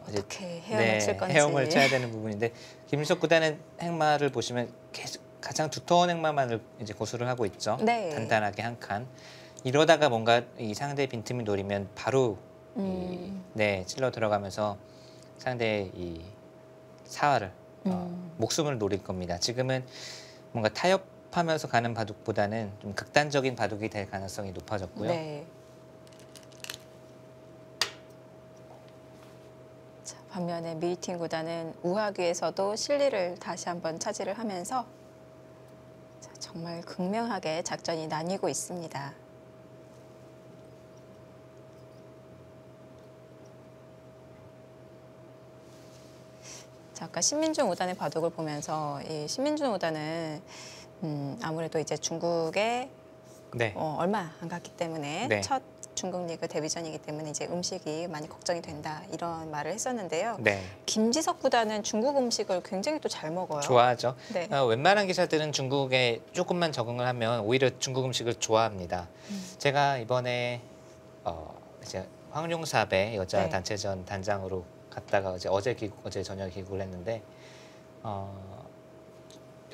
어떻게 헤엄을 건지 헤엄을 쳐야 되는 부분인데 김지석 구단은 행마를 보시면 계속 가장 두터운 행마만을 이제 고수를 하고 있죠. 네. 단단하게 한 칸. 이러다가 뭔가 이 상대의 빈틈이 노리면 바로 찔러 들어가면서 상대의 이 사활을 목숨을 노릴 겁니다. 지금은 뭔가 타협하면서 가는 바둑보다는 좀 극단적인 바둑이 될 가능성이 높아졌고요. 네. 자, 반면에 미이팅 구단은 우하귀에서도 실리를 다시 한번 차지를 하면서 정말 극명하게 작전이 나뉘고 있습니다. 자, 아까 신민중 5단의 바둑을 보면서 이 신민중 5단은 아무래도 이제 중국에 얼마 안 갔기 때문에 첫 중국 리그 데뷔전이기 때문에 이제 음식이 많이 걱정이 된다 이런 말을 했었는데요. 김지석 구단은 중국 음식을 굉장히 또 잘 먹어요. 좋아하죠. 네. 웬만한 기사들은 중국에 조금만 적응을 하면 오히려 중국 음식을 좋아합니다. 제가 이번에 이제 황룡사배 여자 단체전 단장으로 갔다가 어제 저녁에 귀국을 했는데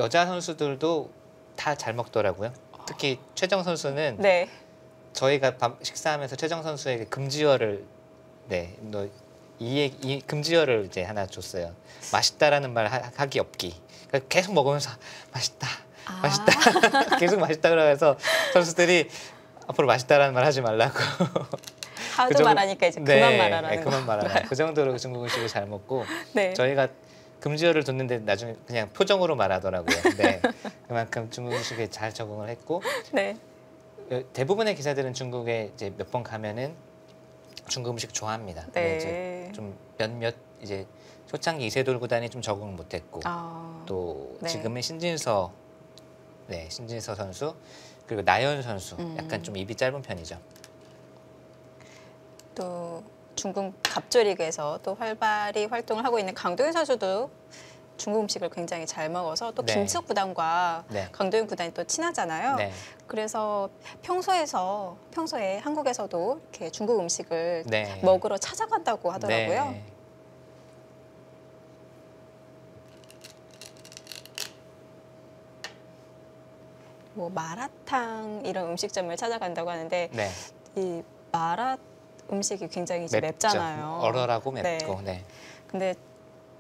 여자 선수들도 다 잘 먹더라고요. 특히 최정 선수는 저희가 식사하면서 최정 선수에게 금지어를 이 금지어를 이제 하나 줬어요. 맛있다라는 말 하기 없기. 그러니까 계속 먹으면서 맛있다, 맛있다, 계속 맛있다 그러면서 선수들이 앞으로 맛있다라는 말 하지 말라고. 하도 말하니까 이제 그만 말하라는 그만 말하라. 그 정도로 중국 음식을 잘 먹고 저희가 금지어를 뒀는데 나중에 그냥 표정으로 말하더라고요. 그만큼 중국 음식에 잘 적응을 했고 대부분의 기사들은 중국에 이제 몇 번 가면은 중국 음식 좋아합니다. 이제 좀 몇몇 이제 초창기 이세돌 구단이 좀 적응을 못했고 또 지금의 신진서 선수 그리고 나연 선수 약간 좀 입이 짧은 편이죠. 또 중국 갑조 리그에서 또 활발히 활동을 하고 있는 강동현 선수도 중국 음식을 굉장히 잘 먹어서 또 네. 김치석 구단과 네. 강도영 구단이 또 친하잖아요. 네. 그래서 평소에 한국에서도 이렇게 중국 음식을 네. 먹으러 찾아간다고 하더라고요. 네. 뭐 마라탕 이런 음식점을 찾아간다고 하는데 네. 이 마라 음식이 굉장히 이제 맵죠. 맵잖아요. 얼얼하고 맵고. 네. 근데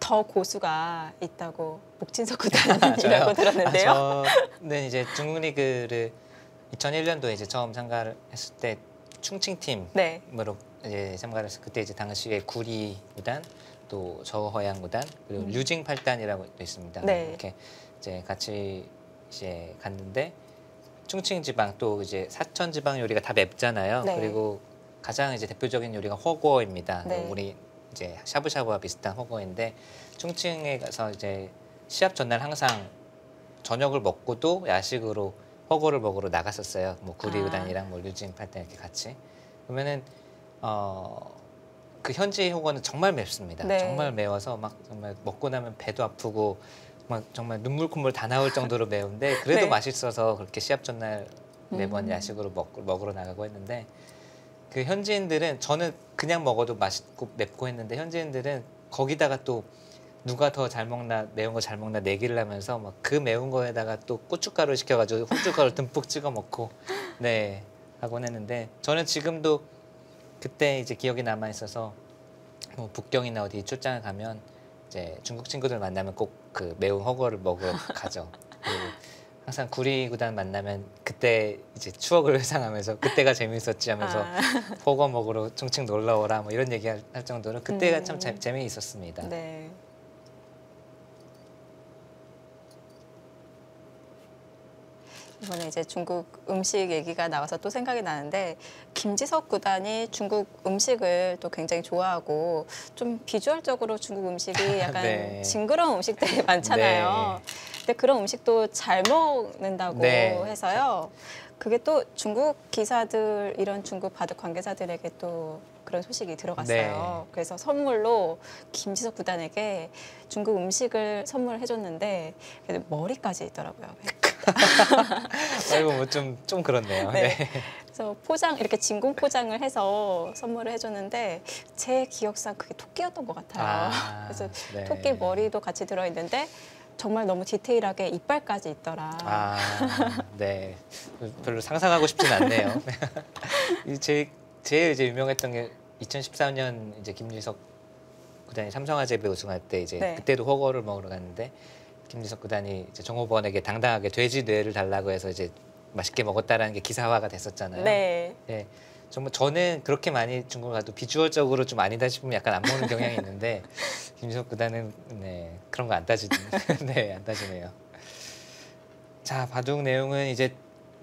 더 고수가 있다고 목진석 구단이라고 들었는데요. 저는 이제 중국 리그를 2001년도에 이제 처음 참가를 했을 때 충칭 팀으로 네. 이제 참가를 했을 그때 이제 당시에 구리 구단 또 저허양 구단 그리고 음. 류징 8단이라고 또 있습니다. 네. 이렇게 이제 같이 이제 갔는데 충칭 지방 또 이제 사천 지방 요리가 다 맵잖아요. 네. 그리고 가장 이제 대표적인 요리가 허거입니다. 네. 우리 이제 샤브샤브와 비슷한 허거인데 충칭에 가서 이제 시합 전날 항상 저녁을 먹고도 야식으로 허거를 먹으러 나갔었어요. 뭐 구리구단이랑 뭐 류징 8단 이렇게 같이. 그러면은 그 현지 허거는 정말 맵습니다. 네. 정말 매워서 막 정말 먹고 나면 배도 아프고 막 정말 눈물 콧물 다 나올 정도로 매운데 그래도 네. 맛있어서 그렇게 시합 전날 매번 야식으로 먹으러 나가고 했는데 그 현지인들은 저는 그냥 먹어도 맛있고 맵고 했는데 현지인들은 거기다가 또 누가 더 잘 먹나 매운 거 잘 먹나 내기를 하면서 막 그 매운 거에다가 또 고춧가루 시켜가지고 후춧가루 듬뿍 찍어 먹고 네 하곤 했는데 저는 지금도 그때 이제 기억이 남아 있어서 뭐 북경이나 어디 출장을 가면 이제 중국 친구들 만나면 꼭 그 매운 허거를 먹으러 가죠. 그리고 항상 구리 구단 만나면 그때 이제 추억을 회상하면서 그때가 재미있었지 하면서 허거 먹으러 충칭 놀러 오라 뭐 이런 얘기 할 정도로 그때가 참 재미있었습니다. 네. 이번에 이제 중국 음식 얘기가 나와서 또 생각이 나는데 김지석 구단이 중국 음식을 또 굉장히 좋아하고 좀 비주얼적으로 중국 음식이 약간 네. 징그러운 음식들이 많잖아요. 네. 근데 그런 음식도 잘 먹는다고 네. 해서요. 그게 또 중국 기사들 이런 중국 바둑 관계자들에게 또 그런 소식이 들어갔어요. 네. 그래서 선물로 김지석 구단에게 중국 음식을 선물해줬는데 머리까지 있더라고요. 아이고 뭐 좀 그렇네요. 네. 네. 그래서 이렇게 진공 포장을 해서 선물을 해줬는데 제 기억상 그게 토끼였던 것 같아요. 그래서 네. 토끼 머리도 같이 들어있는데 정말 너무 디테일하게 이빨까지 있더라. 네. 별로 상상하고 싶진 않네요. 제일 이제 유명했던 게 2014년 이제 김지석 구단이 삼성화재배 우승할 때 이제 네. 그때도 허거를 먹으러 갔는데 김지석 구단이 이제 정호번에게 당당하게 돼지 뇌를 달라고 해서 이제 맛있게 먹었다라는 게 기사화가 됐었잖아요. 네. 네. 정말 저는 그렇게 많이 중국을 가도 비주얼적으로 좀 아니다 싶으면 약간 안 먹는 경향이 있는데 김지석 구단은 네, 그런 거 안 따지네. 네, 안 따지네요. 자, 바둑 내용은 이제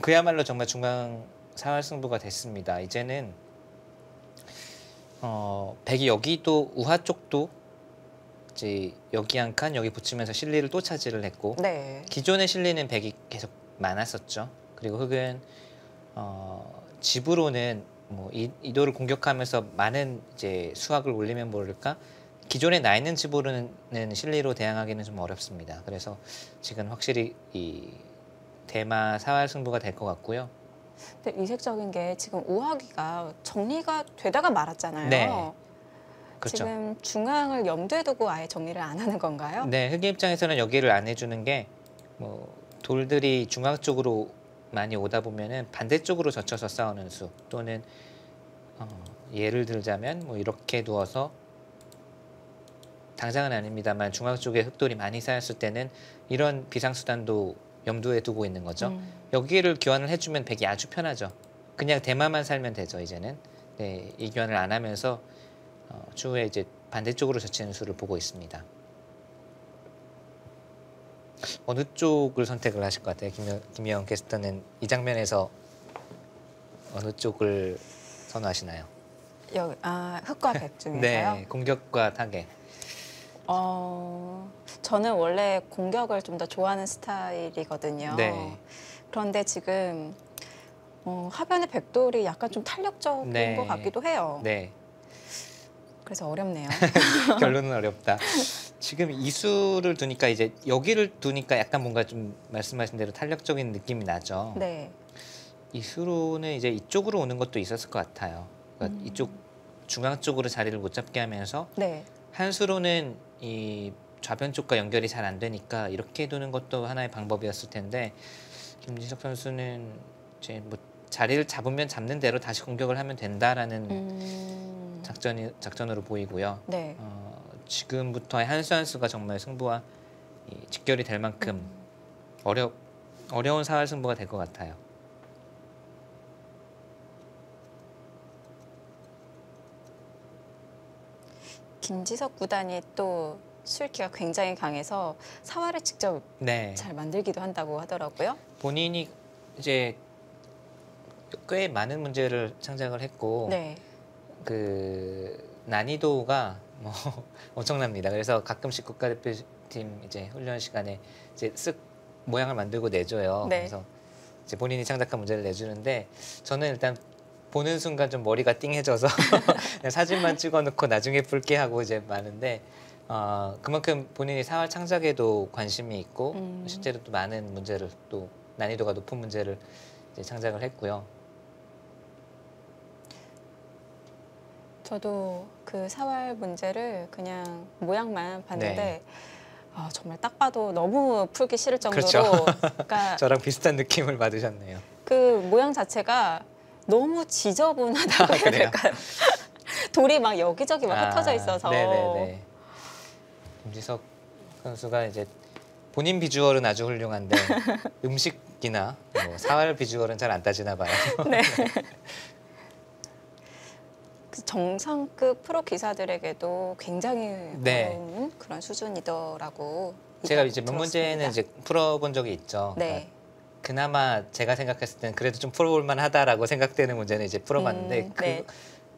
그야말로 정말 중강 사활 승부가 됐습니다. 이제는 백이 여기도 우하 쪽도 이제 여기 한 칸 여기 붙이면서 실리를 또 차지를 했고 네. 기존의 실리는 백이 계속 많았었죠. 그리고 흑은 집으로는 뭐 이도를 공격하면서 많은 이제 수확을 올리면 모를까 기존에 나 있는 집으로는 실리로 대항하기는 좀 어렵습니다. 그래서 지금 확실히 이 대마 사활 승부가 될 것 같고요. 근데 이색적인 게 지금 우하기가 정리가 되다가 말았잖아요. 네. 그렇죠. 지금 중앙을 염두에 두고 아예 정리를 안 하는 건가요? 네, 흑의 입장에서는 여기를 안 해주는 게 뭐 돌들이 중앙 쪽으로 많이 오다 보면은 반대쪽으로 젖혀서 싸우는 수 또는 예를 들자면 뭐 이렇게 두어서 당장은 아닙니다만 중앙 쪽에 흑돌이 많이 쌓였을 때는 이런 비상수단도 염두에 두고 있는 거죠. 여기를 교환을 해주면 백이 아주 편하죠. 그냥 대마만 살면 되죠 이제는. 네, 이 교환을 안 하면서 추후에 이제 반대쪽으로 젖히는 수를 보고 있습니다. 어느 쪽을 선택을 하실 것 같아요? 김희영 캐스터는 이 장면에서 어느 쪽을 선호하시나요? 흑과 백 중에서요? 네, 공격과 타겟. 저는 원래 공격을 좀 더 좋아하는 스타일이거든요. 네. 그런데 지금 하변의 백돌이 약간 좀 탄력적인 네. 것 같기도 해요. 네, 그래서 어렵네요. 결론은 어렵다. 지금 이수를 두니까 이제 여기를 두니까 약간 뭔가 좀 말씀하신 대로 탄력적인 느낌이 나죠. 네. 이수로는 이제 이쪽으로 오는 것도 있었을 것 같아요. 그러니까 이쪽 중앙 쪽으로 자리를 못 잡게 하면서 네. 한수로는 이 좌변 쪽과 연결이 잘 안 되니까 이렇게 두는 것도 하나의 방법이었을 텐데 김지석 선수는 이제 뭐 자리를 잡으면 잡는 대로 다시 공격을 하면 된다라는 작전으로 보이고요. 네. 지금부터의 한 수 한 수가 정말 승부와 직결이 될 만큼 어려운 사활 승부가 될 것 같아요. 김지석 구단이 또 술기가 굉장히 강해서 사활을 직접 네. 잘 만들기도 한다고 하더라고요. 본인이 이제 꽤 많은 문제를 창작을 했고 네. 그 난이도가 뭐 엄청납니다. 그래서 가끔씩 국가대표팀 이제 훈련 시간에 이제 쓱 모양을 만들고 내줘요. 네. 그래서 이제 본인이 창작한 문제를 내주는데 저는 일단 보는 순간 좀 머리가 띵해져서 그냥 사진만 찍어놓고 나중에 풀게 하고 이제 많은데 그만큼 본인이 사활 창작에도 관심이 있고 실제로 또 많은 문제를 또 난이도가 높은 문제를 이제 창작을 했고요. 저도 그 사활 문제를 그냥 모양만 봤는데 네. 정말 딱 봐도 너무 풀기 싫을 정도로 그렇죠. 그러니까 저랑 비슷한 느낌을 받으셨네요. 그 모양 자체가 너무 지저분하다고 해야 그래요? 될까요? 돌이 막 여기저기 막 흩어져 있어서 네네네. 김지석 선수가 이제 본인 비주얼은 아주 훌륭한데 음식이나 뭐 사활 비주얼은 잘 안 따지나 봐요. 네. 그 정상급 프로 기사들에게도 굉장히 네. 어려운 그런 수준이더라고. 제가 이제 몇 들었습니다. 문제는 이제 풀어본 적이 있죠. 네. 그러니까 그나마 제가 생각했을 때는 그래도 좀 풀어볼 만하다라고 생각되는 문제는 이제 풀어봤는데 네.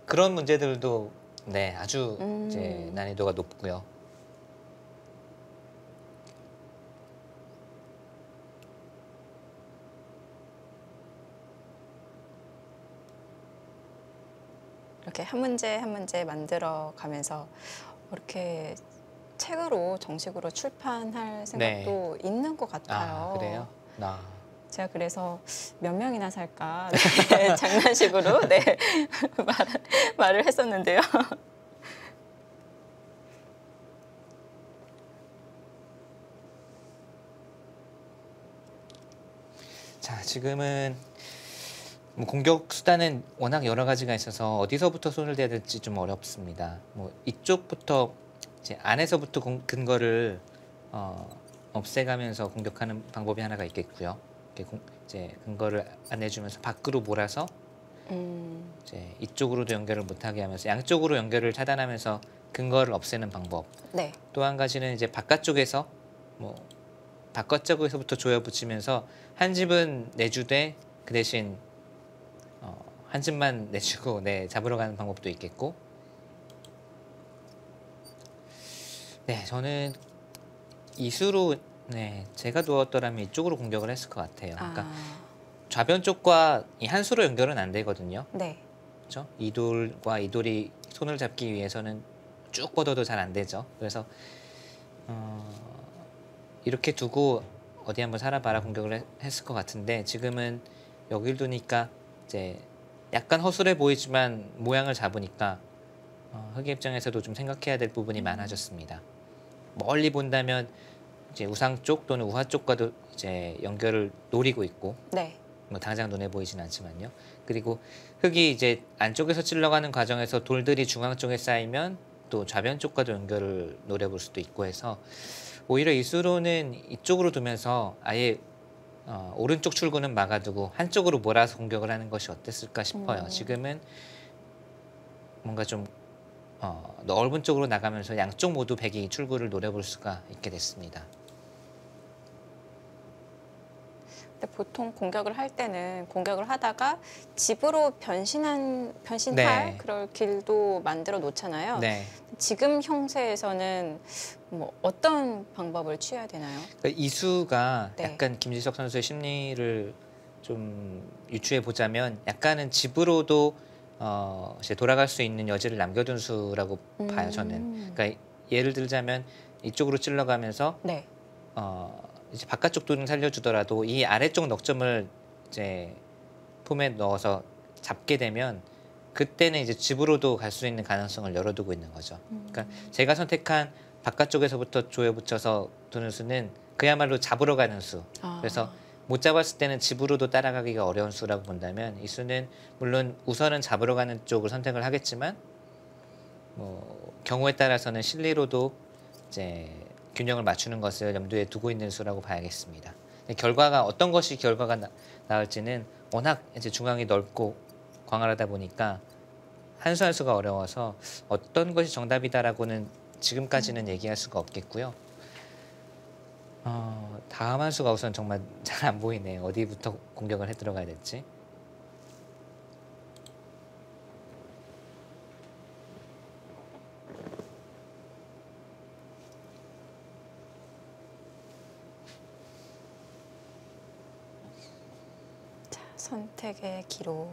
그런 문제들도 네 아주 이제 음. 난이도가 높고요. 이렇게 한 문제 한 문제 만들어 가면서 이렇게 책으로 정식으로 출판할 생각도 있는 것 같아요. 그래요? 제가 그래서 몇 명이나 살까 네, 장난식으로 네, 말을 했었는데요. 자, 지금은 뭐 공격 수단은 워낙 여러 가지가 있어서 어디서부터 손을 대야 될지 좀 어렵습니다. 뭐 이쪽부터 이제 안에서부터 근거를 없애가면서 공격하는 방법이 하나가 있겠고요. 이렇게 이제 근거를 안 내주면서 밖으로 몰아서 이제 이쪽으로도 연결을 못하게 하면서 양쪽으로 연결을 차단하면서 근거를 없애는 방법. 네. 또 한 가지는 이제 바깥쪽에서 뭐 바깥쪽에서부터 조여 붙이면서 한 집은 내주되 그 대신 한 집만 내주고 네 잡으러 가는 방법도 있겠고. 네, 저는 이수로 네 제가 두었더라면 이쪽으로 공격을 했을 것 같아요. 그러니까 좌변 쪽과 이 한수로 연결은 안 되거든요. 네. 그렇죠? 이 돌과 이 돌이 손을 잡기 위해서는 쭉 뻗어도 잘 안 되죠. 그래서 이렇게 두고 어디 한번 살아봐라 공격을 했을 것 같은데 지금은 여길 두니까 이제 약간 허술해 보이지만 모양을 잡으니까 흑의 입장에서도 좀 생각해야 될 부분이 많아졌습니다. 멀리 본다면 이제 우상 쪽 또는 우하 쪽과도 이제 연결을 노리고 있고 네. 뭐 당장 눈에 보이진 않지만요. 그리고 흙이 이제 안쪽에서 찔러가는 과정에서 돌들이 중앙 쪽에 쌓이면 또 좌변 쪽과도 연결을 노려볼 수도 있고 해서 오히려 이수로는 이쪽으로 두면서 아예 오른쪽 출구는 막아두고 한쪽으로 몰아서 공격을 하는 것이 어땠을까 싶어요. 지금은 뭔가 좀 넓은 쪽으로 나가면서 양쪽 모두 백이 출구를 노려볼 수가 있게 됐습니다. 근데 보통 공격을 할 때는 공격을 하다가 집으로 변신할 네. 그럴 길도 만들어 놓잖아요. 네. 지금 형세에서는 뭐 어떤 방법을 취해야 되나요? 그러니까 이수가 네. 약간 김지석 선수의 심리를 좀 유추해 보자면 약간은 집으로도 이제 돌아갈 수 있는 여지를 남겨둔 수라고 봐요 저는. 그러니까 예를 들자면 이쪽으로 찔러가면서 네. 이제 바깥쪽 도는 살려주더라도 이 아래쪽 넉점을 이제 폼에 넣어서 잡게 되면 그때는 이제 집으로도 갈 수 있는 가능성을 열어두고 있는 거죠. 그러니까 제가 선택한 바깥쪽에서부터 조여 붙여서 두는 수는 그야말로 잡으러 가는 수. 그래서 못 잡았을 때는 집으로도 따라가기가 어려운 수라고 본다면 이 수는 물론 우선은 잡으러 가는 쪽을 선택을 하겠지만 뭐 경우에 따라서는 실리로도 이제 균형을 맞추는 것을 염두에 두고 있는 수라고 봐야겠습니다. 결과가 어떤 것이 결과가 나올지는 워낙 이제 중앙이 넓고 광활하다 보니까 한 수 한 수가 어려워서 어떤 것이 정답이다라고는 지금까지는 얘기할 수가 없겠고요. 다음 한 수가 우선 정말 잘 안 보이네요. 어디부터 공격을 해 들어가야 될지. 자, 선택의 기로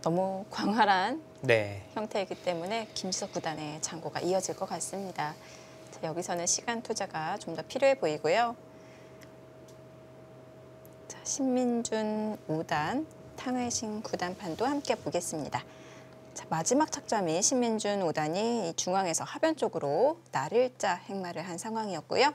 너무 광활한 네. 형태이기 때문에 김지석 구단의 장고가 이어질 것 같습니다. 자, 여기서는 시간 투자가 좀 더 필요해 보이고요. 자, 신민준 5단, 탕회신 9단 판도 함께 보겠습니다. 자, 마지막 착점이 신민준 5단이 중앙에서 하변 쪽으로 나를자 행마를 한 상황이었고요.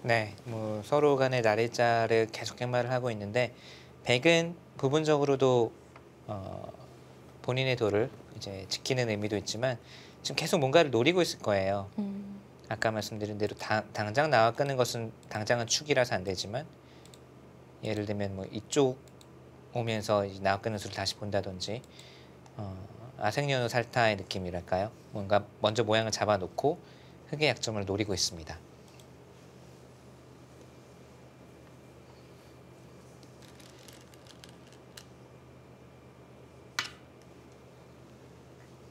네, 뭐 서로 간의 날일자를 계속 행마를 하고 있는데 백은 부분적으로도 본인의 도를 이제 지키는 의미도 있지만 지금 계속 뭔가를 노리고 있을 거예요. 아까 말씀드린 대로 당장 나와 끄는 것은 당장은 축이라서 안 되지만 예를 들면 뭐 이쪽 오면서 이제 나와 끄는 수를 다시 본다든지 아생연호 살타의 느낌이랄까요? 뭔가 먼저 모양을 잡아놓고 흑의 약점을 노리고 있습니다.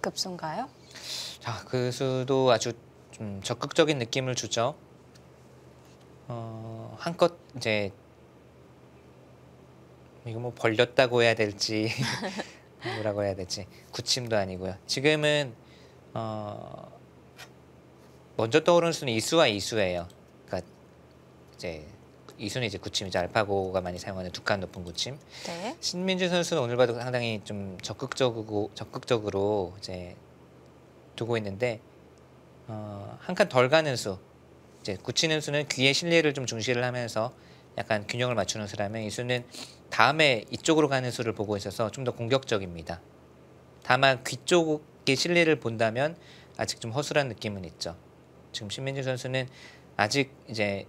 급소인가요? 자, 그 수도 아주 좀 적극적인 느낌을 주죠. 한껏 이제 이거 뭐 벌렸다고 해야 될지 뭐라고 해야 될지 굳힘도 아니고요. 지금은 먼저 떠오르는 수는 이수와 이수예요. 그러니까 이제 이수는 이제 굳힘이죠. 알파고가 많이 사용하는 두 칸 높은 굳힘. 네. 신민준 선수는 오늘 봐도 상당히 좀 적극적으로 이제 두고 있는데 한 칸 덜 가는 수, 이제 굳히는 수는 귀의 실리를 좀 중시를 하면서 약간 균형을 맞추는 수라면 이 수는 다음에 이쪽으로 가는 수를 보고 있어서 좀 더 공격적입니다. 다만 귀 쪽의 실리를 본다면 아직 좀 허술한 느낌은 있죠. 지금 신민준 선수는 아직 이제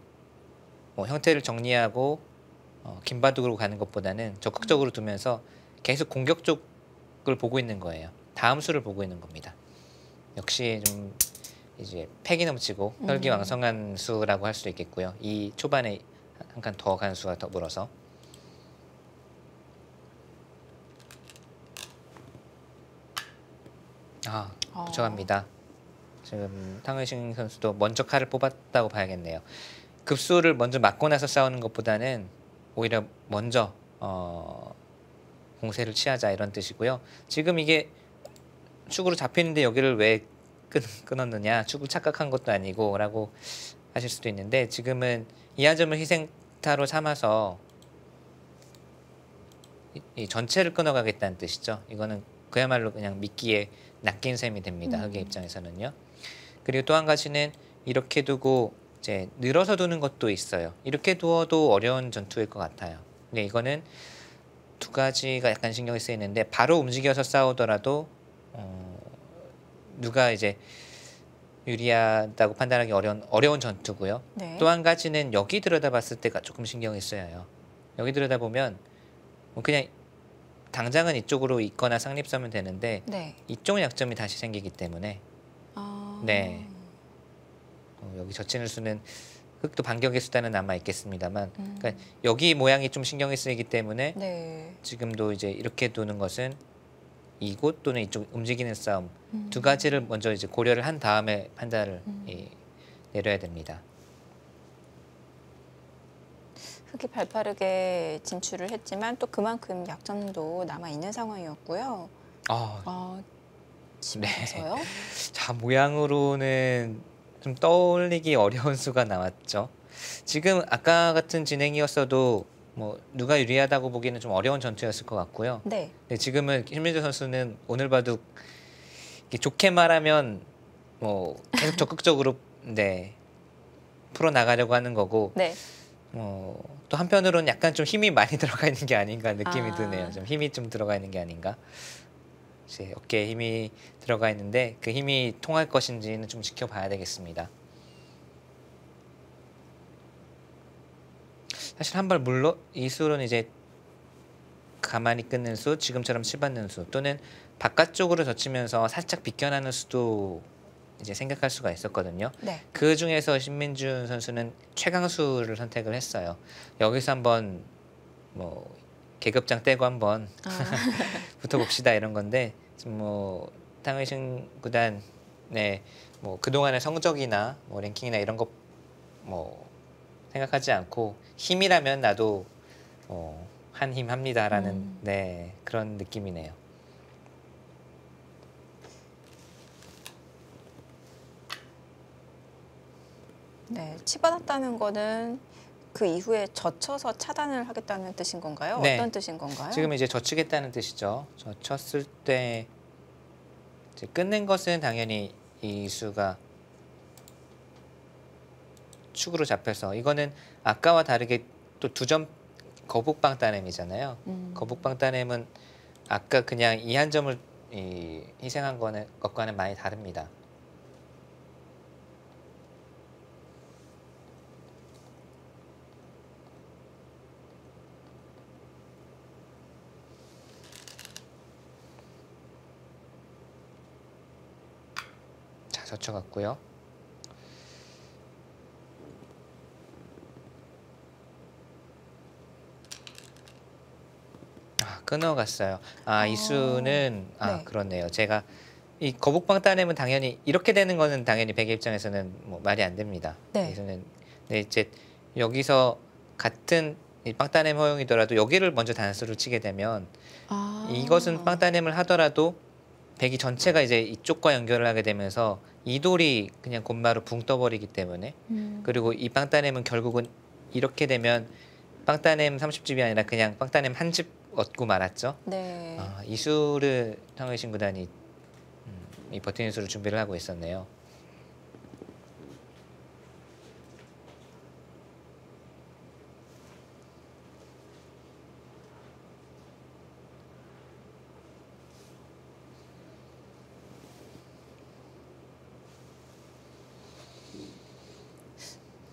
뭐 형태를 정리하고 긴바둑으로 가는 것보다는 적극적으로 두면서 계속 공격 쪽을 보고 있는 거예요. 다음 수를 보고 있는 겁니다. 역시 좀 이제 패기 넘치고 혈기왕성한 수라고 할 수도 있겠고요. 이 초반에 한 칸 더 간 수가 더불어서 붙여갑니다. 지금 탕웨이싱 선수도 먼저 칼을 뽑았다고 봐야겠네요. 급수를 먼저 맞고 나서 싸우는 것보다는 오히려 먼저 공세를 취하자 이런 뜻이고요. 지금 이게 축으로 잡히는데 여기를 왜 끊었느냐, 축을 착각한 것도 아니고 라고 하실 수도 있는데 지금은 이 한 점을 희생타로 삼아서 이 전체를 끊어가겠다는 뜻이죠. 이거는 그야말로 그냥 미끼에 낚인 셈이 됩니다. 흑의 입장에서는요. 그리고 또 한 가지는 이렇게 두고 이제 늘어서 두는 것도 있어요. 이렇게 두어도 어려운 전투일 것 같아요. 근데 이거는 두 가지가 약간 신경이 쓰이는데 바로 움직여서 싸우더라도 누가 이제 유리하다고 판단하기 어려운 전투고요. 네. 또 한 가지는 여기 들여다봤을 때가 조금 신경이 쓰여요. 여기 들여다보면 뭐 그냥 당장은 이쪽으로 있거나 상립하면 되는데 네. 이쪽은 약점이 다시 생기기 때문에 네. 여기 젖히는 수는 흑도 반격의 수단은 남아 있겠습니다만, 그러니까 여기 모양이 좀 신경이 쓰이기 때문에 네. 지금도 이제 이렇게 두는 것은 이곳 또는 이쪽 움직이는 싸움 두 가지를 먼저 이제 고려를 한 다음에 판단을 내려야 됩니다. 흑이 발빠르게 진출을 했지만 또 그만큼 약점도 남아 있는 상황이었고요. 치면서요. 자, 모양으로는 좀 떠올리기 어려운 수가 나왔죠. 지금 아까 같은 진행이었어도 뭐 누가 유리하다고 보기에는 좀 어려운 전투였을 것 같고요. 네. 네, 지금은 신민재 선수는 오늘 봐도 좋게 말하면 뭐 계속 적극적으로 네, 풀어 나가려고 하는 거고. 네. 또 한편으로는 약간 좀 힘이 많이 들어가 있는 게 아닌가 느낌이 드네요. 좀 힘이 좀 들어가 있는 게 아닌가. 이제 어깨에 힘이 들어가 있는데 그 힘이 통할 것인지는 좀 지켜봐야 되겠습니다. 사실 한 발 물러 이 수는 이제 가만히 끊는 수, 지금처럼 치받는 수 또는 바깥쪽으로 젖히면서 살짝 비껴나는 수도 이제 생각할 수가 있었거든요. 네. 그 중에서 신민준 선수는 최강수를 선택을 했어요. 여기서 한번 뭐 계급장 떼고 한번 붙어봅시다 이런 건데 뭐 탕웨이신 구단 뭐 그동안의 성적이나 뭐 랭킹이나 이런 거 뭐 생각하지 않고 힘이라면 나도 한 힘 합니다라는 네 그런 느낌이네요. 네, 치받았다는 거는 그 이후에 젖혀서 차단을 하겠다는 뜻인 건가요? 네. 어떤 뜻인 건가요? 지금 이제 젖히겠다는 뜻이죠. 젖혔을 때 이제 끊는 것은 당연히 이 수가 축으로 잡혀서 이거는 아까와 다르게 또 두 점 거북방 따냄이잖아요. 거북방 따냄은 아까 그냥 이 한 점을 희생한 것과는 많이 다릅니다. 자, 젖혀갔고요. 끊어갔어요. 이 수는 네. 그렇네요. 제가 이 거북방 따냄은 당연히 이렇게 되는 거는 당연히 백의 입장에서는 뭐 말이 안 됩니다. 네. 이 수는 네, 이제 여기서 같은 이 빵따냄 허용이더라도 여기를 먼저 단수를 치게 되면 이것은 빵따냄을 하더라도 백이 전체가 이제 이쪽과 연결을 하게 되면서 이 돌이 그냥 곧바로 붕 떠버리기 때문에 그리고 이 빵따냄은 결국은 이렇게 되면 빵따냄 30집이 아니라 그냥 빵따냄 한 집 얻고 말았죠. 네. 이 수를 탕웨이신 구단이 이 버티는 수를 준비를 하고 있었네요.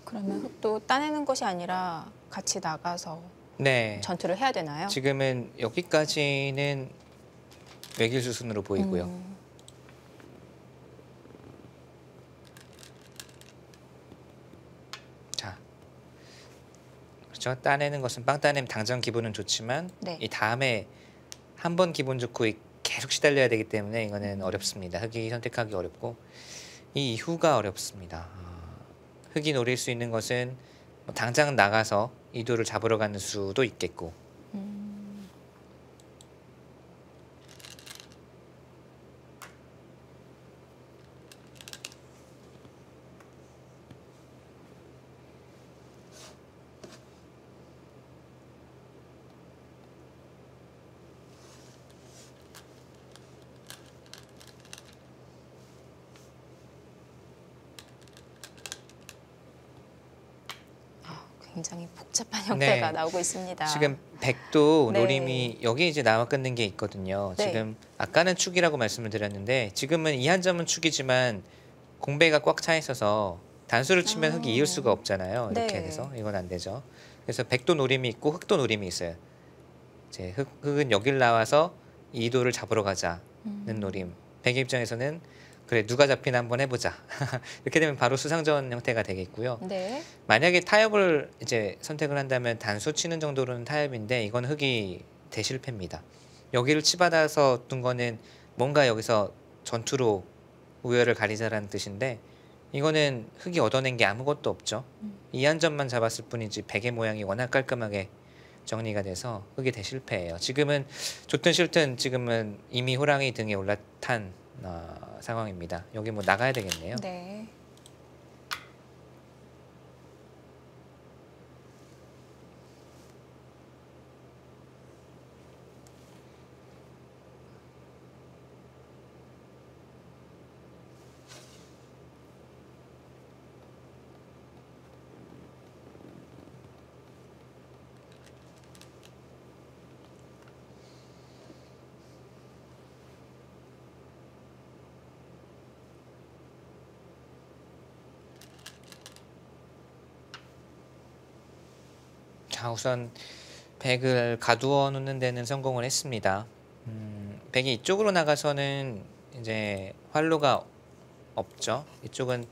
그러면 흑도 따내는 것이 아니라 같이 나가서 네. 전투를 해야 되나요? 지금은 여기까지는 외길 수순으로 보이고요. 자, 그렇죠. 따내는 것은 빵 따내면 당장 기분은 좋지만 네. 이 다음에 한 번 기분 좋고 계속 시달려야 되기 때문에 이거는 어렵습니다. 흑이 선택하기 어렵고 이 이후가 어렵습니다. 흑이 노릴 수 있는 것은 뭐 당장 나가서 이도를 잡으러 가는 수도 있겠고 굉장히 복잡한 형태가 네. 나오고 있습니다. 지금 백도 네. 노림이 여기 이제 나와 끊는 게 있거든요. 네. 지금 아까는 축이라고 말씀을 드렸는데 지금은 이 한 점은 축이지만 공배가 꽉 차 있어서 단수를 치면 흑이 이을 수가 없잖아요. 이렇게 네. 해서 이건 안 되죠. 그래서 백도 노림이 있고 흑도 노림이 있어요. 이제 흑은 여길 나와서 이도를 잡으러 가자는 노림. 백의 입장에서는 그래 누가 잡히나 한번 해보자. 이렇게 되면 바로 수상전 형태가 되겠고요. 네. 만약에 타협을 이제 선택을 한다면 단수 치는 정도로는 타협인데 이건 흙이 대실패입니다. 여기를 치받아서 둔 거는 뭔가 여기서 전투로 우열을 가리자라는 뜻인데 이거는 흙이 얻어낸 게 아무것도 없죠. 이 한 점만 잡았을 뿐이지 베개 모양이 워낙 깔끔하게 정리가 돼서 흙이 대실패예요. 지금은 좋든 싫든 지금은 이미 호랑이 등에 올라탄 상황입니다. 여기 뭐 나가야 되겠네요. 네. 자, 우선 백을 가두어 놓는 데는 성공을 했습니다. 백이 이쪽으로 나가서는 이제 활로가 없죠. 이쪽은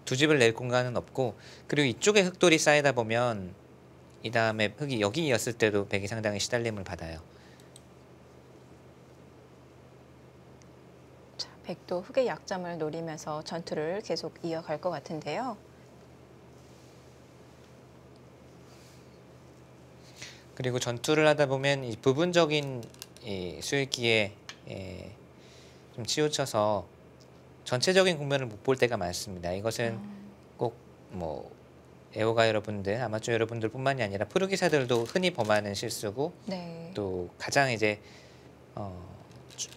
두 집을 낼 공간은 없고 그리고 이쪽에 흙돌이 쌓이다 보면 이 다음에 흙이 여기였을 때도 백이 상당히 시달림을 받아요. 자, 백도 흙의 약점을 노리면서 전투를 계속 이어갈 것 같은데요. 그리고 전투를 하다 보면 이 부분적인 이 수익기에 좀 치우쳐서 전체적인 국면을 못 볼 때가 많습니다. 이것은 꼭 뭐 애호가 여러분들, 아마추어 여러분들뿐만이 아니라 프로 기사들도 흔히 범하는 실수고 네. 또 가장 이제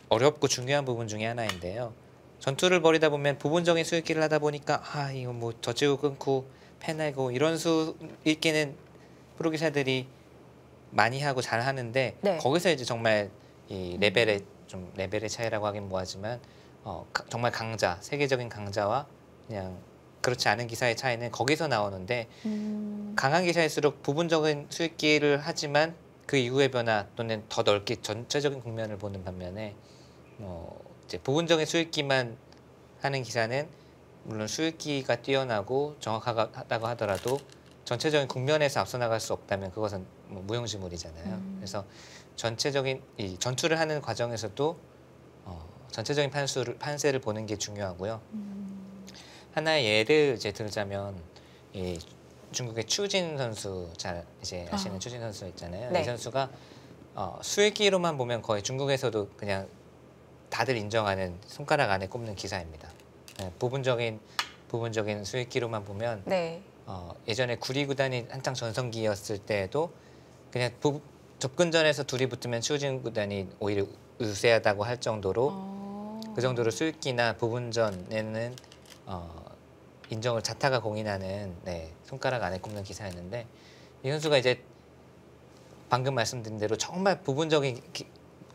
어렵고 중요한 부분 중에 하나인데요. 전투를 벌이다 보면 부분적인 수익기를 하다 보니까 아 이거 뭐 젖지고 끊고 패내고 이런 수익기는 프로 기사들이 많이 하고 잘 하는데 네. 거기서 이제 정말 이 레벨의 차이라고 하긴 뭐하지만 정말 강자, 세계적인 강자와 그냥 그렇지 않은 기사의 차이는 거기서 나오는데 강한 기사일수록 부분적인 수익기를 하지만 그 이후의 변화 또는 더 넓게 전체적인 국면을 보는 반면에 이제 부분적인 수익기만 하는 기사는 물론 수익기가 뛰어나고 정확하다고 하더라도 전체적인 국면에서 앞서 나갈 수 없다면 그것은 뭐 무용지물이잖아요. 그래서 전체적인 이 전투를 하는 과정에서도 전체적인 판세를 보는 게 중요하고요. 하나의 예를 이제 들자면 이 중국의 추진 선수 잘 이제 아시는 추진 선수 있잖아요. 네. 이 선수가 수익기로만 보면 거의 중국에서도 그냥 다들 인정하는 손가락 안에 꼽는 기사입니다. 네, 부분적인 수익기로만 보면 네. 예전에 구리 구단이 한창 전성기였을 때에도 그냥 접근전에서 둘이 붙으면 추진 구단이 오히려 우세하다고 할 정도로 그 정도로 수익기나 부분전에는 인정을 자타가 공인하는 손가락 안에 꼽는 기사였는데 이 선수가 이제 방금 말씀드린 대로 정말 부분적인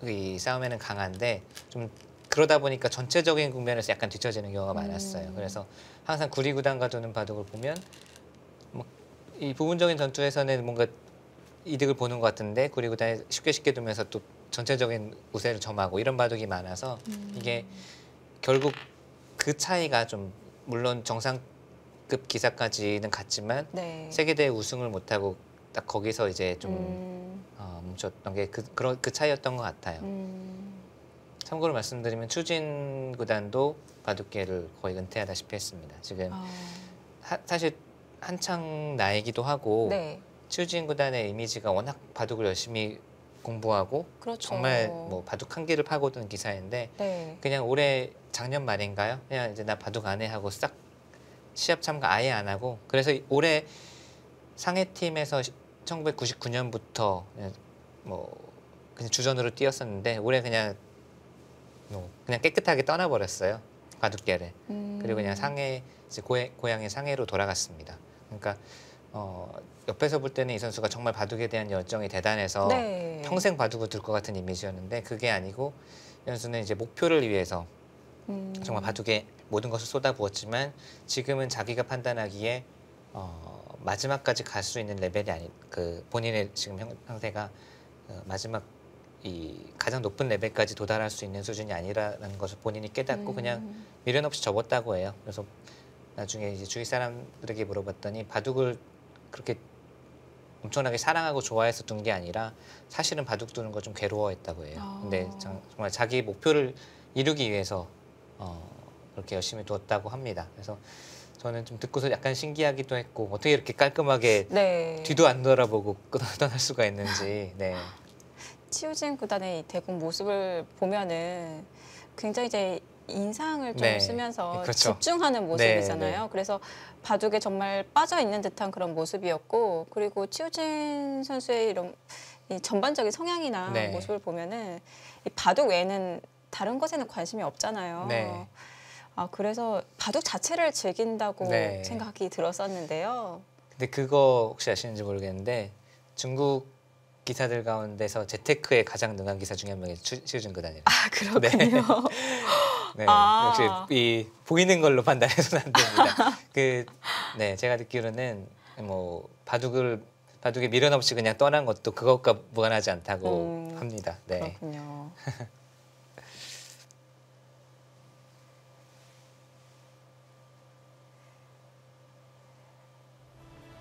이 싸움에는 강한데 좀 그러다 보니까 전체적인 국면에서 약간 뒤처지는 경우가 많았어요. 그래서 항상 구리 구단과 두는 바둑을 보면 이 부분적인 전투에서는 뭔가 이득을 보는 것 같은데 구리 구단이 쉽게 두면서 또 전체적인 우세를 점하고 이런 바둑이 많아서 이게 결국 그 차이가 좀 물론 정상급 기사까지는 갔지만 네. 세계대회 우승을 못하고 딱 거기서 이제 좀 멈췄던 게 그 차이였던 것 같아요. 참고로 말씀드리면 추진 구단도 바둑계를 거의 은퇴하다시피 했습니다. 지금 사실 한창 나이기도 하고 네. 추진 구단의 이미지가 워낙 바둑을 열심히 공부하고 그렇죠. 정말 뭐 바둑 한 기를 파고든 기사인데 네. 그냥 올해 작년 말인가요? 그냥 이제 나 바둑 안 해 하고 싹 시합 참가 아예 안 하고 그래서 올해 상해팀에서 1999년부터 뭐 그냥 주전으로 뛰었었는데 올해 그냥 깨끗하게 떠나버렸어요 바둑계를. 그리고 그냥 상해 이제 고향의 상해로 돌아갔습니다. 그러니까 옆에서 볼 때는 이 선수가 정말 바둑에 대한 열정이 대단해서 네. 평생 바둑을 둘 것 같은 이미지였는데 그게 아니고 이 선수는 이제 목표를 위해서 정말 바둑에 모든 것을 쏟아부었지만 지금은 자기가 판단하기에 마지막까지 갈 수 있는 레벨이 아닌 그 본인의 지금 형태가 마지막 이 가장 높은 레벨까지 도달할 수 있는 수준이 아니라는 것을 본인이 깨닫고 그냥 미련 없이 접었다고 해요. 그래서 나중에 이제 주위 사람들에게 물어봤더니 바둑을 그렇게 엄청나게 사랑하고 좋아했었던 게 아니라 사실은 바둑 두는 걸 좀 괴로워했다고 해요. 근데 정말 자기 목표를 이루기 위해서 그렇게 열심히 두었다고 합니다. 그래서 저는 좀 듣고서 약간 신기하기도 했고 어떻게 이렇게 깔끔하게 네. 뒤도 안 돌아보고 떠날 수가 있는지. 네. 치우진 구단의 이 대국 모습을 보면은 굉장히 이제 인상을 좀 네. 쓰면서 그렇죠. 집중하는 모습이잖아요. 네, 네. 그래서 바둑에 정말 빠져 있는 듯한 그런 모습이었고, 그리고 치우진 선수의 이런 이 전반적인 성향이나 네. 모습을 보면은 이 바둑 외에는 다른 것에는 관심이 없잖아요. 네. 그래서 바둑 자체를 즐긴다고 네. 생각이 들었었는데요. 근데 그거 혹시 아시는지 모르겠는데 중국 기사들 가운데서 재테크에 가장 능한 기사 중에 한 명이 치우진 구단이에요. 아, 그렇군요. 네, 아. 역시 이 보이는 걸로 판단해서는 안 됩니다. 네, 제가 듣기로는 뭐 바둑에 미련 없이 그냥 떠난 것도 그것과 무관하지 않다고 합니다. 네. 그렇군요.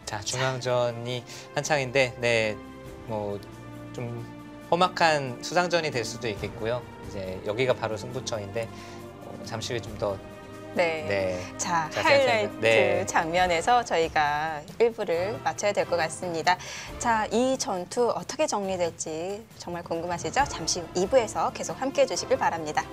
자, 중앙전이 한창인데, 네, 뭐 좀 험악한 수상전이 될 수도 있겠고요. 이제 여기가 바로 승부처인데 잠시 후에 좀 더 네. 네. 자, 자세한 하이라이트 네. 장면에서 저희가 1부를 마쳐야 될 것 같습니다. 자, 이 전투 어떻게 정리될지 정말 궁금하시죠? 잠시 후 2부에서 계속 함께해 주시길 바랍니다.